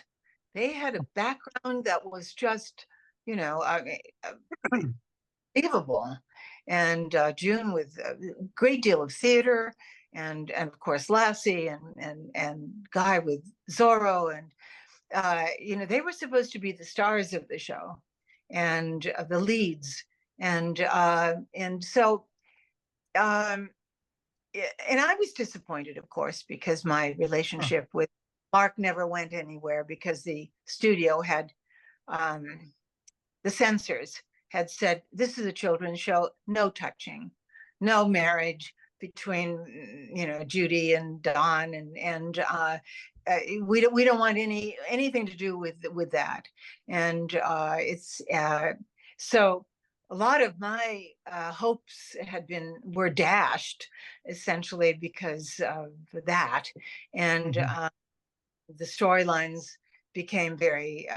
They had a background that was just, unbelievable. And June with a great deal of theater, and of course Lassie, and Guy with Zorro, and they were supposed to be the stars of the show, and the leads, and so and I was disappointed, of course, because my relationship with Mark never went anywhere, because the studio had the censors had said, this is a children's show, no touching, no marriage between Judy and Don, and we don't want anything to do with that. And it's so a lot of my hopes were dashed, essentially, because of that. And the storylines became very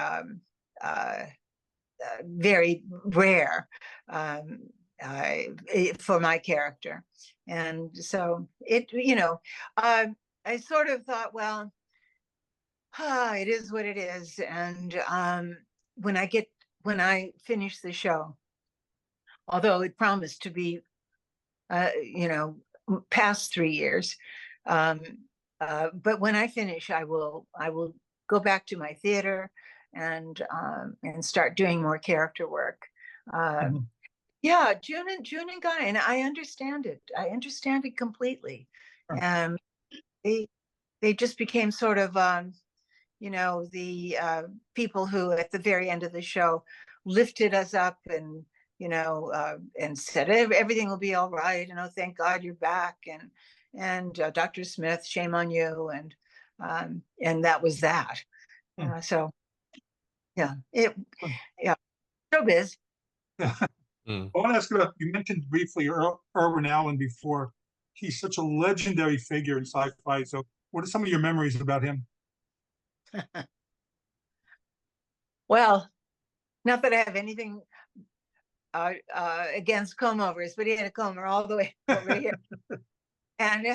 very rare for my character. And so I sort of thought, well, it is what it is. And when I finish the show, although it promised to be past 3 years, but when I finish, I will go back to my theater and start doing more character work. Yeah, June and Guy, and I understand it. I understand it completely. They just became sort of the people who at the very end of the show lifted us up, and and said everything will be all right, and oh, thank God you're back, and Dr. Smith, shame on you, and that was that. So yeah, showbiz. I want to ask about, you mentioned briefly Irwin Allen before. He's such a legendary figure in sci-fi. So what are some of your memories about him? Well, not that I have anything against comb overs, but he had a comber all the way over here. And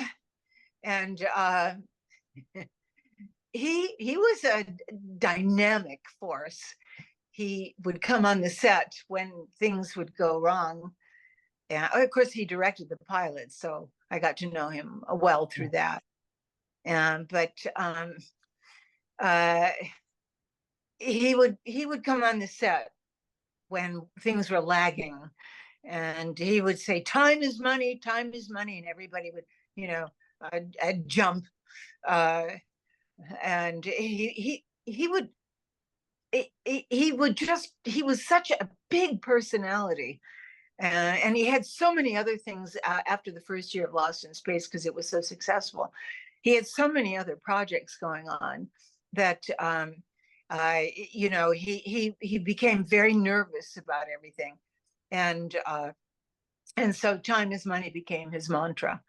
he was a dynamic force. He would come on the set when things would go wrong. And of course, he directed the pilot, so I got to know him well through that. But he would come on the set when things were lagging, and he would say, time is money, and everybody would, I'd jump. And he was such a big personality. And he had so many other things after the first year of Lost in Space, because it was so successful. He had so many other projects going on that he became very nervous about everything, and so time is money became his mantra,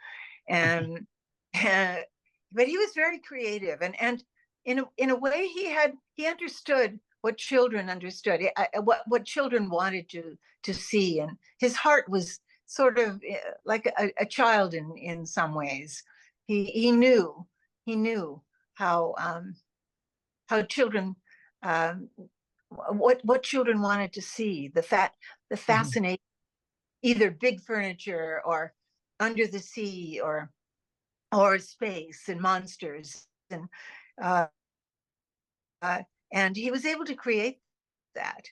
and but he was very creative, and in a way he understood what children understood, what children wanted to see, and his heart was sort of like a child in some ways. He knew how children what children wanted to see, the fascinating, either big furniture or under the sea or space and monsters, and he was able to create that.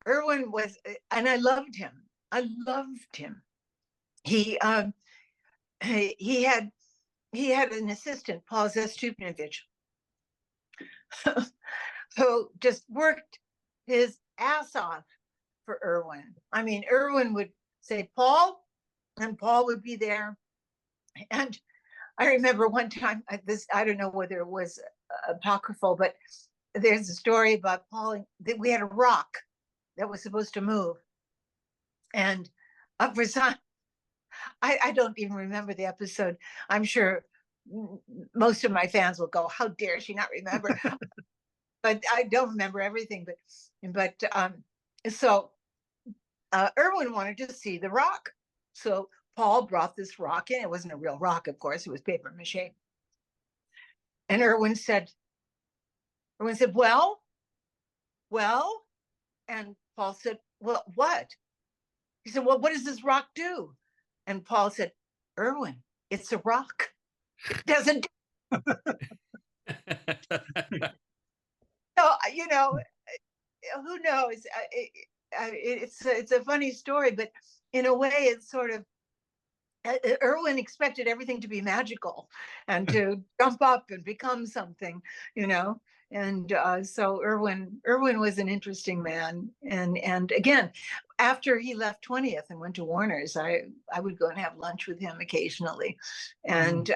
Irwin was, and I loved him. He had an assistant, Paul Zastupnovich, who just worked his ass off for Irwin. I mean, Irwin would say, Paul, and Paul would be there. And I remember one time, I don't know whether it was apocryphal, but there's a story about Paul, that we had a rock that was supposed to move. And for some, I don't even remember the episode. I'm sure most of my fans will go, how dare she not remember? But I don't remember everything. But so Irwin wanted to see the rock. So Paul brought this rock in. It wasn't a real rock, of course, it was paper mache. And Irwin said, well, and Paul said, well, what? He said, well, what does this rock do? And Paul said, Irwin, it's a rock. Doesn't. So, you know, who knows? It's a funny story, but in a way, it's sort of, Irwin expected everything to be magical and to jump up and become something, you know. And so Irwin was an interesting man. And again, after he left 20th and went to Warner's, I would go and have lunch with him occasionally. And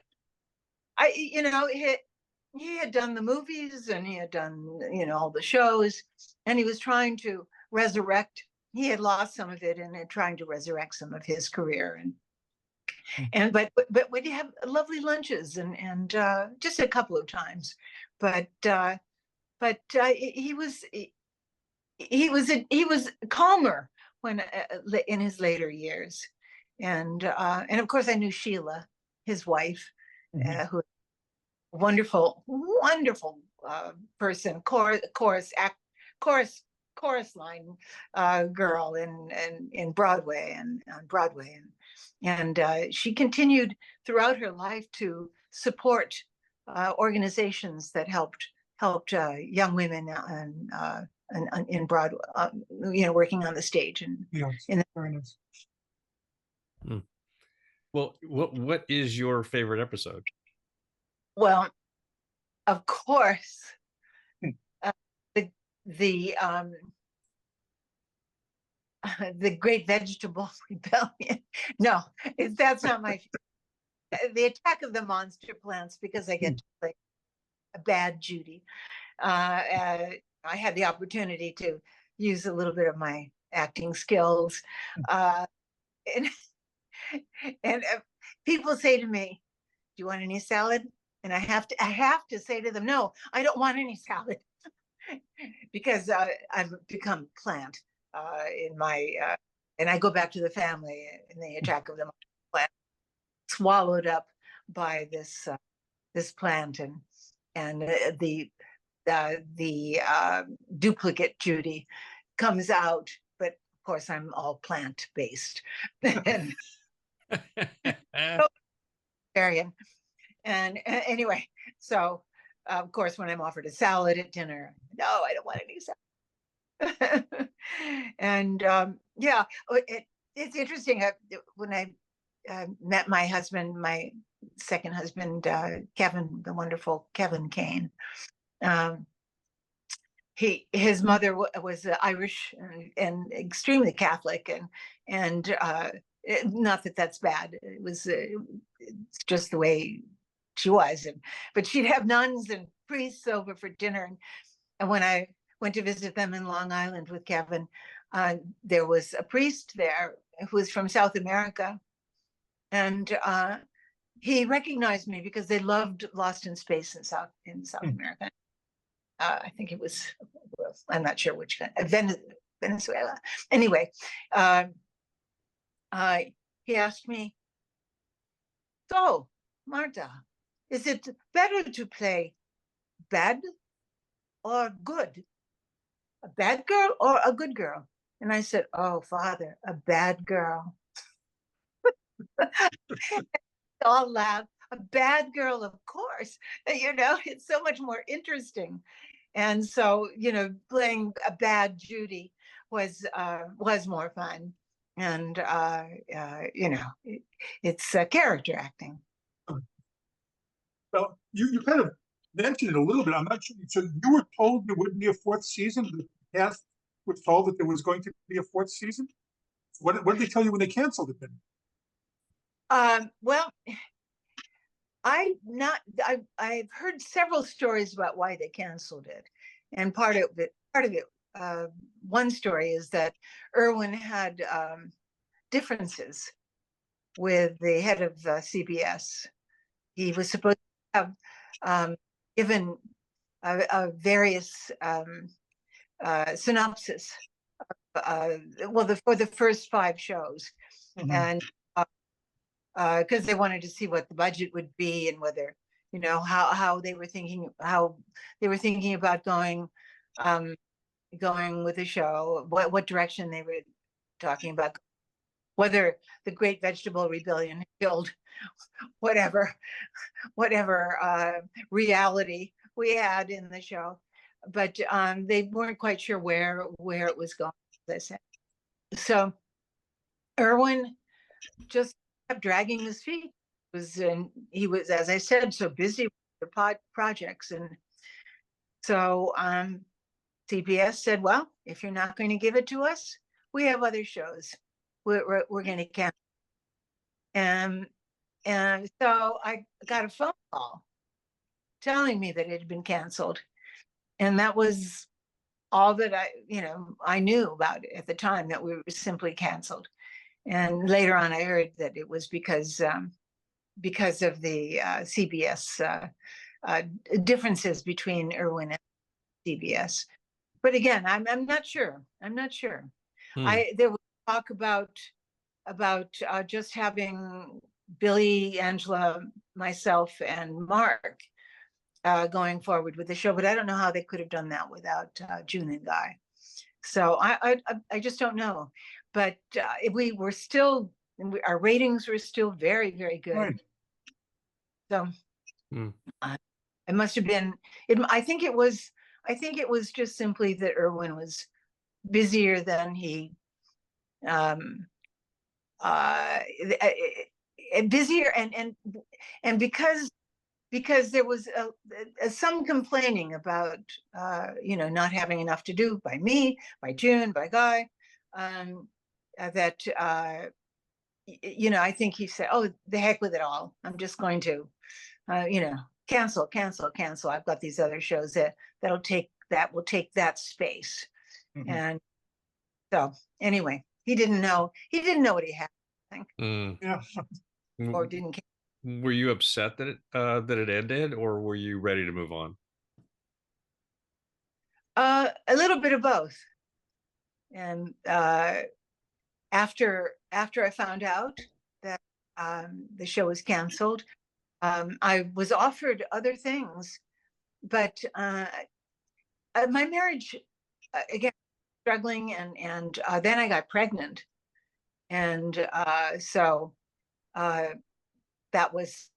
you know, he had done the movies and he had done, you know, all the shows, and he was trying to resurrect. He had lost some of it and trying to resurrect some of his career. But we'd have lovely lunches and just a couple of times. But he was calmer when in his later years, and of course I knew Sheila, his wife, who wonderful person, chorus line girl in Broadway and on Broadway, and she continued throughout her life to support organizations that helped young women and in Broadway, you know, working on the stage and in the. Well, what is your favorite episode? Well, of course, the Great Vegetable Rebellion. No, that's not my favorite. The Attack of the Monster Plants, because I get to play a bad Judy. I had the opportunity to use a little bit of my acting skills, and people say to me, "Do you want any salad?" And I have to say to them, "No, I don't want any salad," because I've become plant in my and I go back to the family in the Attack of the Plant, swallowed up by this plant, and the duplicate Judy comes out, but of course I'm all plant based. And anyway, so of course when I'm offered a salad at dinner, no, I don't want any salad. And yeah, it's interesting. When I met my husband, my second husband, Kevin, the wonderful Kevin Kane, his mother was Irish and extremely Catholic, and not that that's bad. It's just the way she was, but she'd have nuns and priests over for dinner, and when I went to visit them in Long Island with Kevin, there was a priest there who was from South America, and he recognized me because they loved Lost in Space in South America. I think it was, I'm not sure which, Venezuela. Anyway, he asked me, "So, Marta, is it better to play bad or good? A bad girl or a good girl?" And I said, "Oh, Father, a bad girl." All laughed. A bad girl, of course. You know, it's so much more interesting. And so, you know, playing a bad Judy was more fun. And you know, it's character acting. Well, you kind of mentioned it a little bit. I'm not sure. So you were told there wouldn't be a fourth season. The cast was told that there was going to be a fourth season. What did they tell you when they canceled it then? Well, I've heard several stories about why they canceled it, and part of it, one story is that Irwin had differences with the head of CBS. He was supposed to have given a various synopsis for the first 5 shows, Mhm. and because they wanted to see what the budget would be and whether, how they were thinking about going with the show, what direction they were talking about, whether the Great Vegetable Rebellion killed whatever reality we had in the show, but they weren't quite sure where it was going, as I said. So Irwin just kept dragging his feet. He was, as I said, so busy with the projects, and so CBS said, "Well, if you're not going to give it to us, we have other shows. We're going to cancel." And so I got a phone call telling me that it had been canceled, and that was all that I knew about it at the time, that we were simply canceled. And later on, I heard that it was because of the CBS differences between Irwin and CBS. But again, I'm not sure. There was talk about just having Billy, Angela, myself, and Mark going forward with the show, but I don't know how they could have done that without June and Guy. So I just don't know. But we were still, our ratings were still very, very good. Right. So it must have been. I think it was just simply that Irwin was busier than he busier, and because there was some complaining about not having enough to do by me, by June, by Guy, that I think he said, "Oh, the heck with it all. I'm just going to cancel. I've got these other shows that will take that space." Mhm. And so anyway, he didn't know what he had, I think, Yeah. or didn't care. Were you upset that it ended, or were you ready to move on? A little bit of both. And after I found out that the show was canceled, I was offered other things, but my marriage, again, struggling, and then I got pregnant, and so that was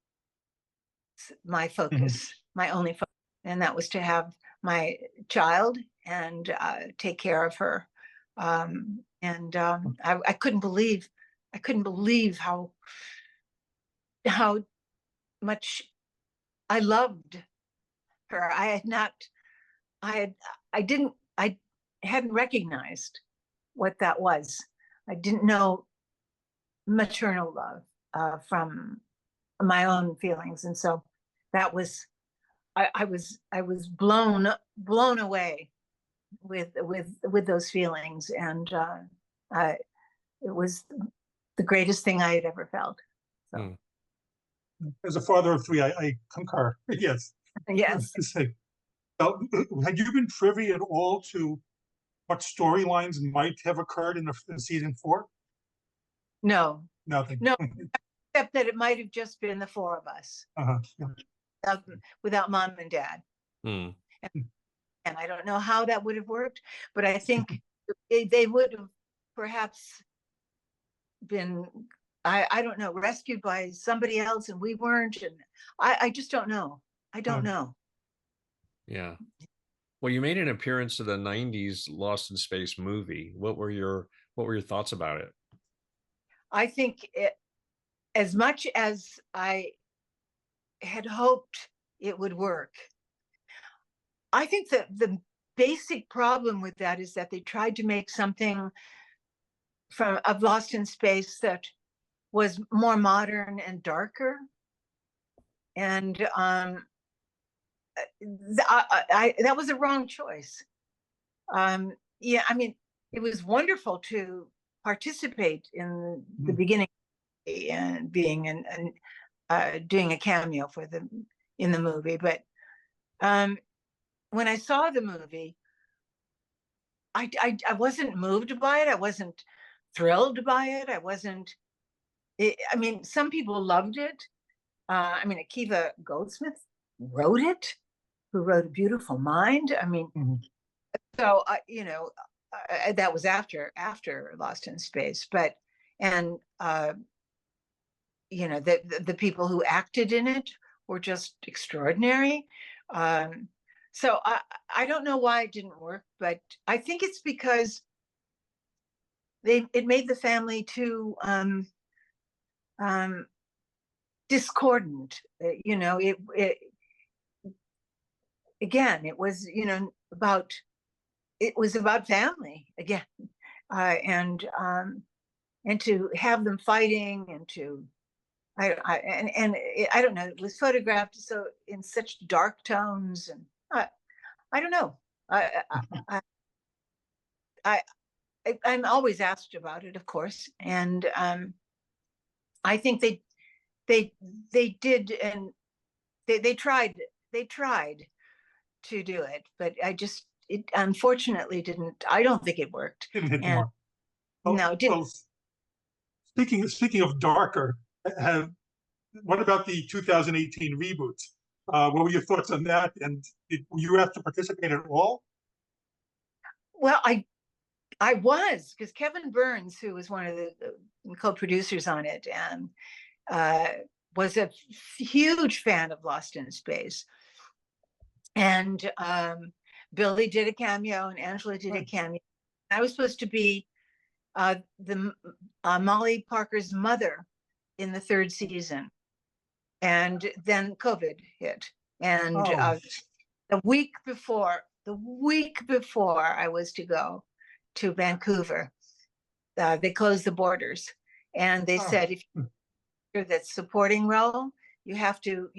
my focus, my only focus, and that was to have my child and take care of her. And I couldn't believe how much I loved her. I hadn't recognized what that was. I didn't know maternal love from my own feelings, and so that was, I was blown away with those feelings, and it was the greatest thing I had ever felt. So. As a father of 3, I concur. Yes. Yes. So, had you been privy at all to what storylines might have occurred in season 4? No. Nothing. No, except that it might have just been the 4 of us, without Mom and Dad. And I don't know how that would have worked, but I think they would have perhaps been, I don't know, rescued by somebody else, and we weren't. And I just don't know. I don't know. Yeah. Well, you made an appearance in the 90s Lost in Space movie. What were your thoughts about it? I think as much as I had hoped it would work, I think that the basic problem with that is that they tried to make something of Lost in Space that was more modern and darker. And that was a wrong choice. Yeah, I mean, it was wonderful to participate in the beginning and being and doing a cameo in the movie. But when I saw the movie, I wasn't moved by it. I wasn't thrilled by it. I mean, some people loved it. I mean, Akiva Goldsmith wrote it, who wrote A Beautiful Mind. I mean, so that was after Lost in Space, but and the people who acted in it were just extraordinary. So I don't know why it didn't work, but I think it's because it made the family too discordant. Again, it was about family again, and to have them fighting, and to I don't know, it was photographed so in such dark tones, and I don't know. I'm always asked about it, of course, and I think they did, and they tried to do it, but it unfortunately didn't. I don't think it worked. Didn't hit the And mark. Well, no, it didn't. Well, speaking of darker, what about the 2018 reboot? What were your thoughts on that? And were you asked to participate at all? Well, I was, because Kevin Burns, who was one of the co-producers on it, and was a huge fan of Lost in Space. And Billy did a cameo, and Angela did a cameo. I was supposed to be Molly Parker's mother in the third season, and then COVID hit, and the week before I was to go to Vancouver, they closed the borders, and they said, if you're that supporting role, you have to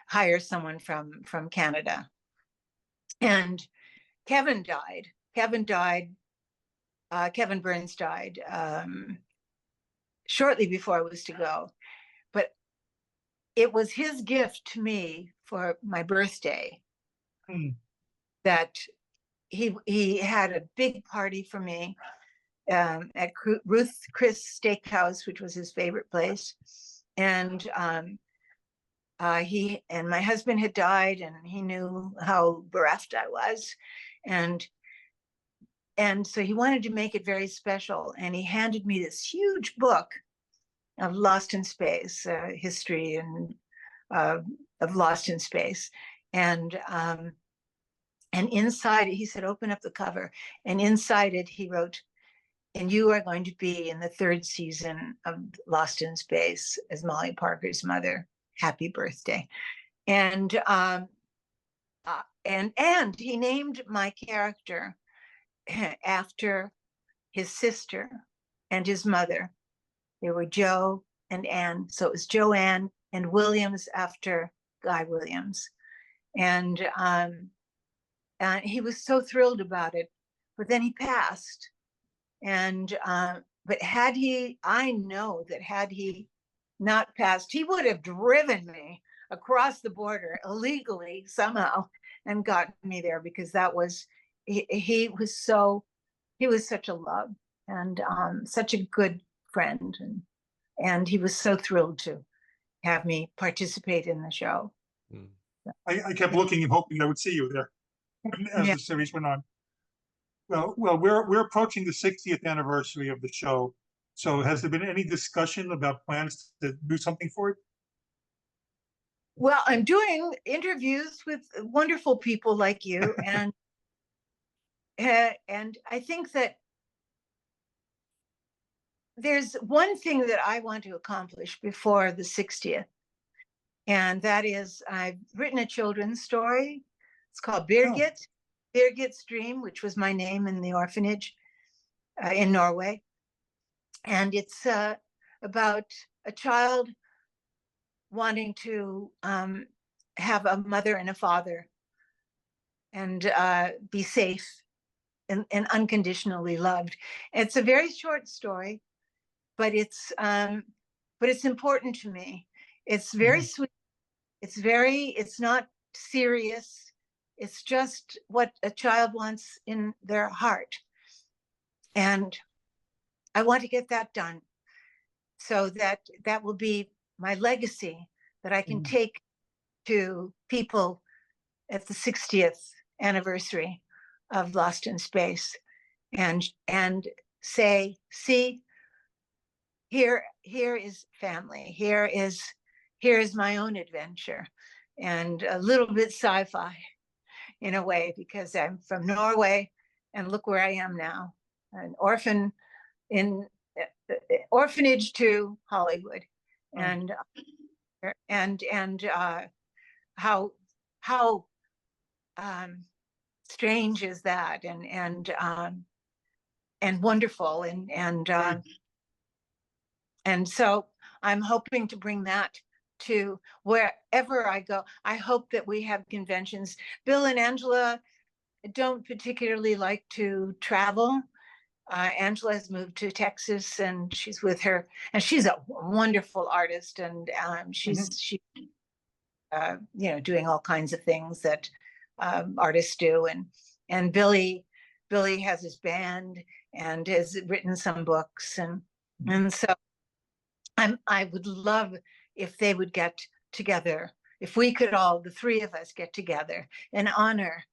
hire someone from Canada. And Kevin Burns died shortly before I was to go, but it was his gift to me for my birthday that he had a big party for me at Ruth Chris Steakhouse, which was his favorite place. And he and my husband had died, and he knew how bereft I was. And so he wanted to make it very special. And he handed me this huge book of Lost in Space, history and of Lost in Space. And inside it, he said, open up the cover. And inside it, he wrote, and you are going to be in the third season of Lost in Space as Molly Parker's mother. Happy birthday. And he named my character after his sister and his mother. They were Joe and Anne. So it was Joanne and Williams after Guy Williams. And he was so thrilled about it. But then he passed. And but I know that had he not passed, he would have driven me across the border illegally somehow and gotten me there, because that was he was such a love, and such a good friend, and he was so thrilled to have me participate in the show. I kept looking and hoping I would see you there as the series went on. Well, we're approaching the 60th anniversary of the show. So has there been any discussion about plans to do something for it? Well, I'm doing interviews with wonderful people like you, and I think that there's one thing that I want to accomplish before the 60th, and that is I've written a children's story. It's called Birgit's Dream, which was my name in the orphanage in Norway. And it's about a child wanting to have a mother and a father, and be safe and unconditionally loved. It's a very short story, but it's important to me. It's very sweet. It's not serious. It's just what a child wants in their heart. And I want to get that done so that that will be my legacy that I can take to people at the 60th anniversary of Lost in Space and say, see, here is family. Here is my own adventure, and a little bit sci-fi in a way, because I'm from Norway and look where I am now, an orphan in orphanage to Hollywood, and how strange is that, and wonderful, and so I'm hoping to bring that to wherever I go. I hope that we have conventions. Bill and Angela don't particularly like to travel. Angela has moved to Texas, and she's with her, and she's a wonderful artist, and she's doing all kinds of things that artists do, and Billy has his band and has written some books, and so I would love if they would get together, if we could all, the three of us, get together and honor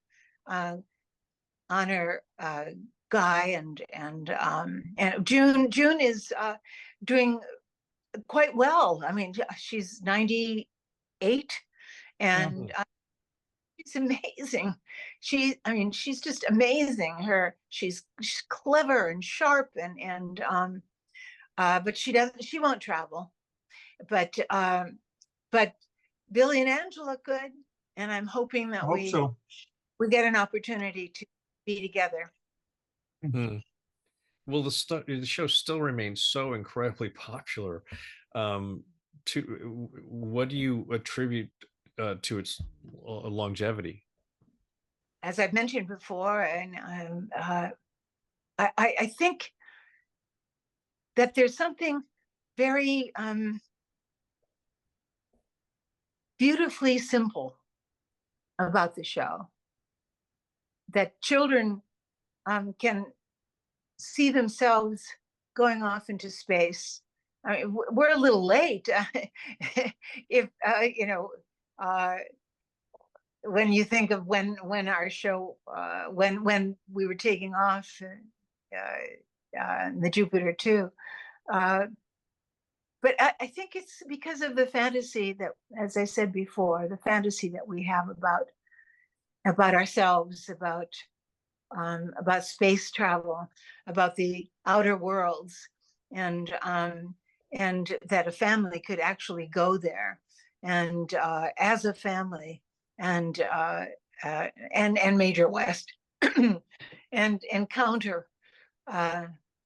Guy, and June is doing quite well. I mean, she's 98, and she's amazing. She's just amazing. She's clever and sharp, but she won't travel. But Billy and Angela could, and I'm hoping that we get an opportunity to be together. Well, the show still remains so incredibly popular. What do you attribute to its longevity? As I've mentioned before, and I think that there's something very beautifully simple about the show, that children can see themselves going off into space. I mean, we're a little late if when you think of when our show when we were taking off the Jupiter 2, but I think it's because of the fantasy that, as I said before, the fantasy that we have about ourselves, about space travel, about the outer worlds, and that a family could actually go there, and as a family, and Major West, and encounter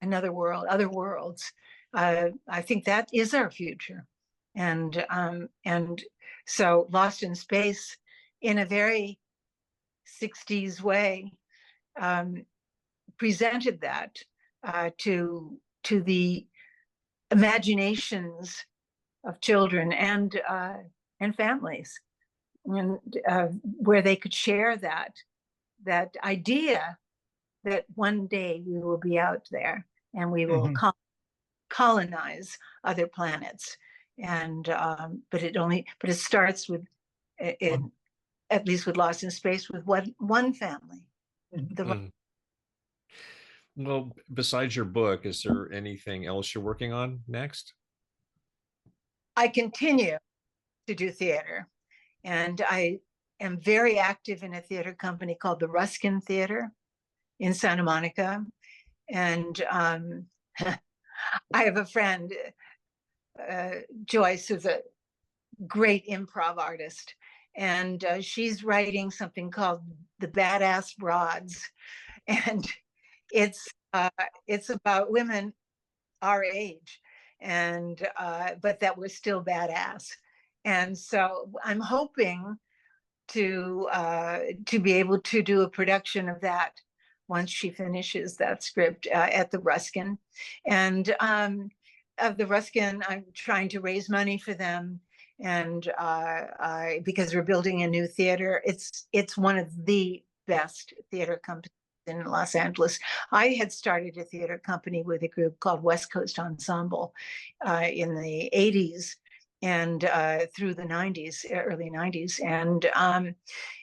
another world, other worlds. I think that is our future, and so Lost in Space, in a very 60s way, presented that to the imaginations of children and families, and where they could share that idea that one day we will be out there and we will colonize other planets, and but it starts with at least with Lost in Space, with one family. Well, besides your book, is there anything else you're working on next? I continue to do theater, and I am very active in a theater company called the Ruskin Theater in Santa Monica, and I have a friend, Joyce, who's a great improv artist, and she's writing something called The Badass Broads, and it's about women our age, and but that we're still badass, and so I'm hoping to be able to do a production of that once she finishes that script at the Ruskin. And of the Ruskin, I'm trying to raise money for them and because we're building a new theater. It's one of the best theater companies in Los Angeles. I had started a theater company with a group called West Coast Ensemble in the 80s and through the 90s, early 90s. And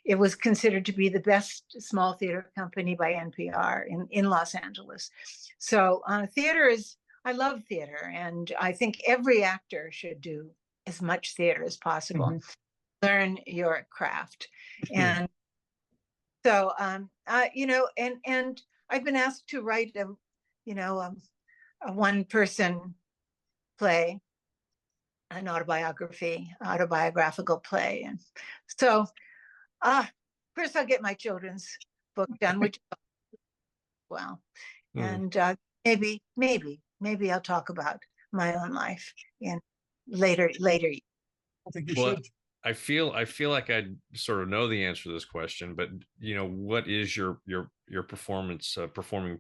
it was considered to be the best small theater company by NPR in Los Angeles. So theater is, I love theater. And I think every actor should do as much theater as possible. Learn your craft. And so, and I've been asked to write a one-person play, an autobiographical play. And so, first I'll get my children's book done, which, well, and maybe I'll talk about my own life in later. I think you should. I feel like I sort of know the answer to this question, but what is your performance performing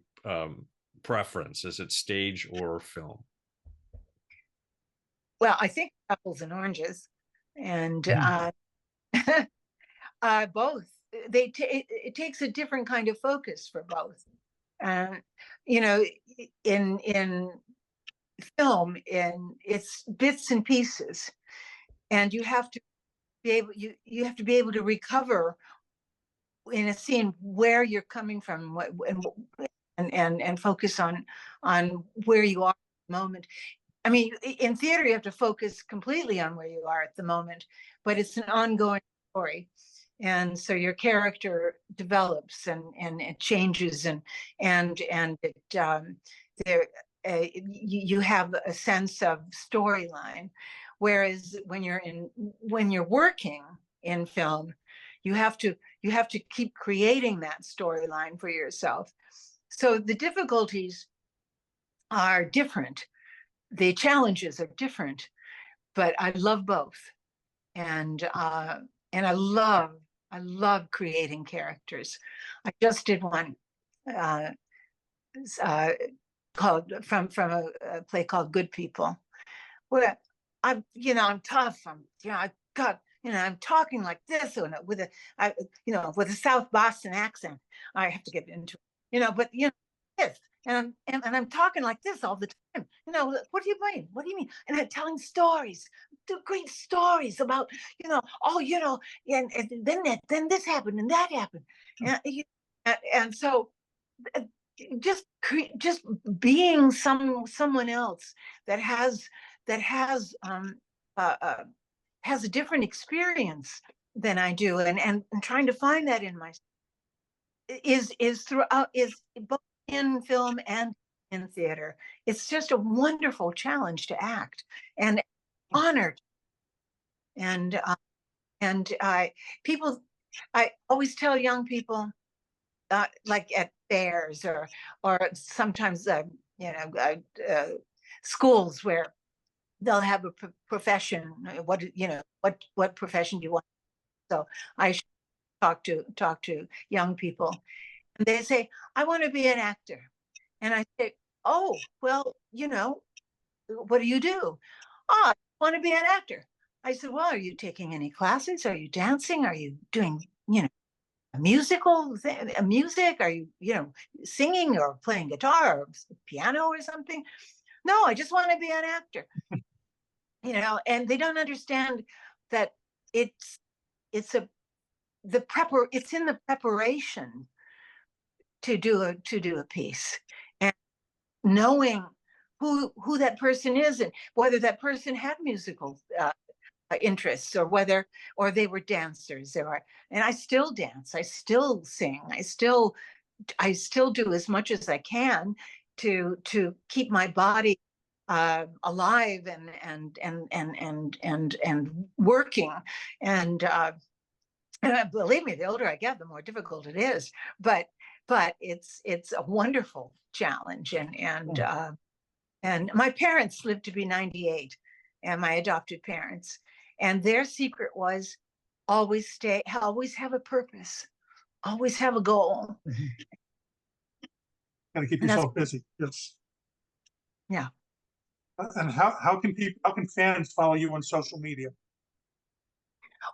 preference? Is it stage or film? Well, I think apples and oranges, and both. It takes a different kind of focus for both. In film, it's bits and pieces, and you have to be able to recover in a scene where you're coming from, and focus on where you are at the moment. I mean, in theater you have to focus completely on where you are at the moment, but it's an ongoing story, and so your character develops and it changes, and you have a sense of storyline. Whereas when you're working in film, you have to keep creating that storyline for yourself. So the difficulties are different, the challenges are different, but I love both, and I love creating characters. I just did one called from a play called Good People, where I'm tough. I'm talking like this with a South Boston accent. I have to get into but this, and I'm talking like this all the time. What do you mean? What do you mean? And I'm telling stories, great stories about and then this happened and that happened, and so just being someone else that has a different experience than I do, and trying to find that in myself is both in film and in theater. It's just a wonderful challenge to act, and honored. And I always tell young people, like at fairs or sometimes schools, where they'll have a profession. What profession do you want? So I talk to young people, and they say, I want to be an actor. And I say, oh, well, what do you do? Oh, I want to be an actor. I said, well, are you taking any classes? Are you dancing? Are you doing, music? Are you, singing or playing guitar or piano or something? No, I just want to be an actor. And they don't understand that it's in the preparation to do a piece, and knowing who that person is, and whether that person had musical interests, or they were dancers, and I still dance, I still sing, I still do as much as I can to keep my body alive and working. And believe me, the older I get, the more difficult it is. But it's a wonderful challenge. And my parents lived to be 98, and my adopted parents, and their secret was always have a purpose, always have a goal. Got to keep yourself busy. Yes. Yeah. And how can fans follow you on social media?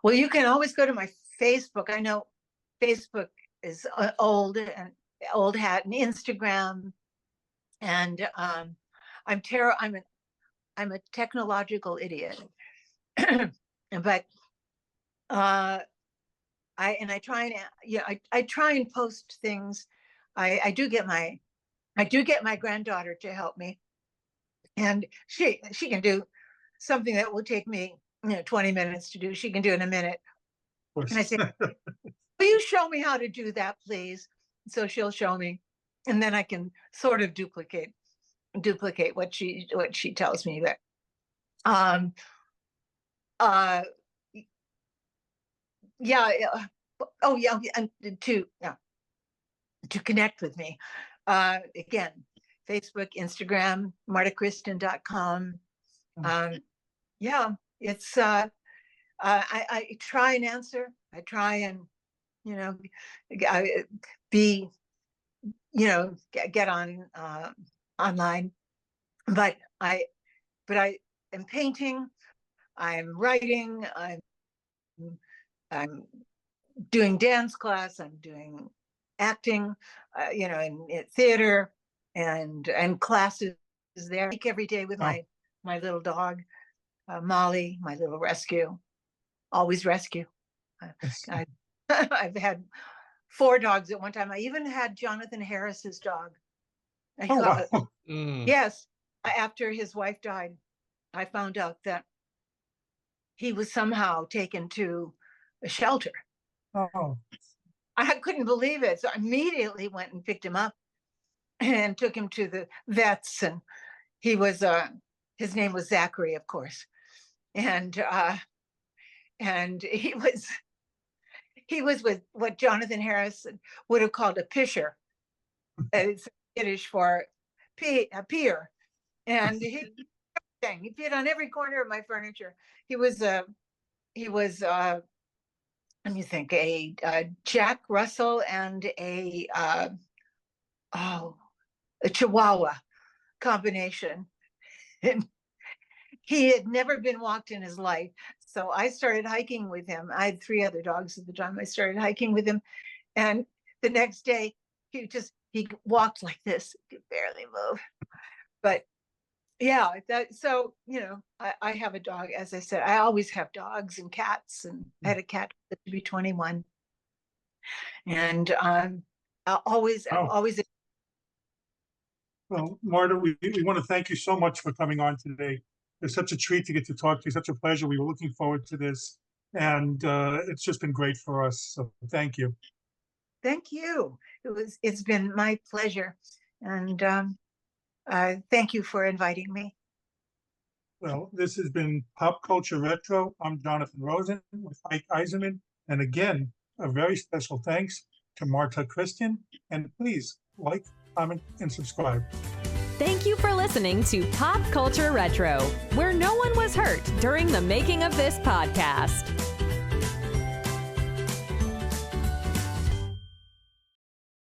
Well, you can always go to my Facebook. I know Facebook is old hat, and Instagram, and I'm a technological idiot, but I try and I try and post things. I do get my granddaughter to help me, and she can do something that will take me 20 minutes to do. She can do in a minute. And I say, will you show me how to do that, please? So she'll show me, and then I can sort of duplicate what she tells me. But oh yeah, and to connect with me, again, Facebook, Instagram, martakristen.com. Yeah, it's I try and answer. I try and be get on online, but I am painting, I'm writing, I'm doing dance class, I'm doing acting, in theater and classes there. I speak every day with my little dog, Molly, my little rescue. Always rescue. I've had 4 dogs at one time. I even had Jonathan Harris's dog. Wow. Yes, after his wife died, I found out that he was somehow taken to a shelter. Oh. I couldn't believe it, so I immediately went and picked him up and took him to the vets. And he was his name was Zachary, of course, and he was with what Jonathan Harris would have called a pisher. It's Yiddish for peer, and he peed on every corner of my furniture. He was let me think, a Jack Russell and a Chihuahua combination. And he had never been walked in his life. So I started hiking with him. I had 3 other dogs at the time. I started hiking with him. And the next day, he walked like this. He could barely move. But yeah, I have a dog. As I said, I always have dogs and cats. And I had a cat to be 21. And always. Well, Marta, we want to thank you so much for coming on today. It's such a treat to get to talk to you, such a pleasure. We were looking forward to this, and it's just been great for us. So thank you. Thank you. It's been my pleasure, and thank you for inviting me. Well, this has been Pop Culture Retro. I'm Jonathan Rosen with Ike Eisenmann, and again, a very special thanks to Marta Kristen. And please like, comment, and subscribe. Thank you for listening to Pop Culture Retro, where no one was hurt during the making of this podcast.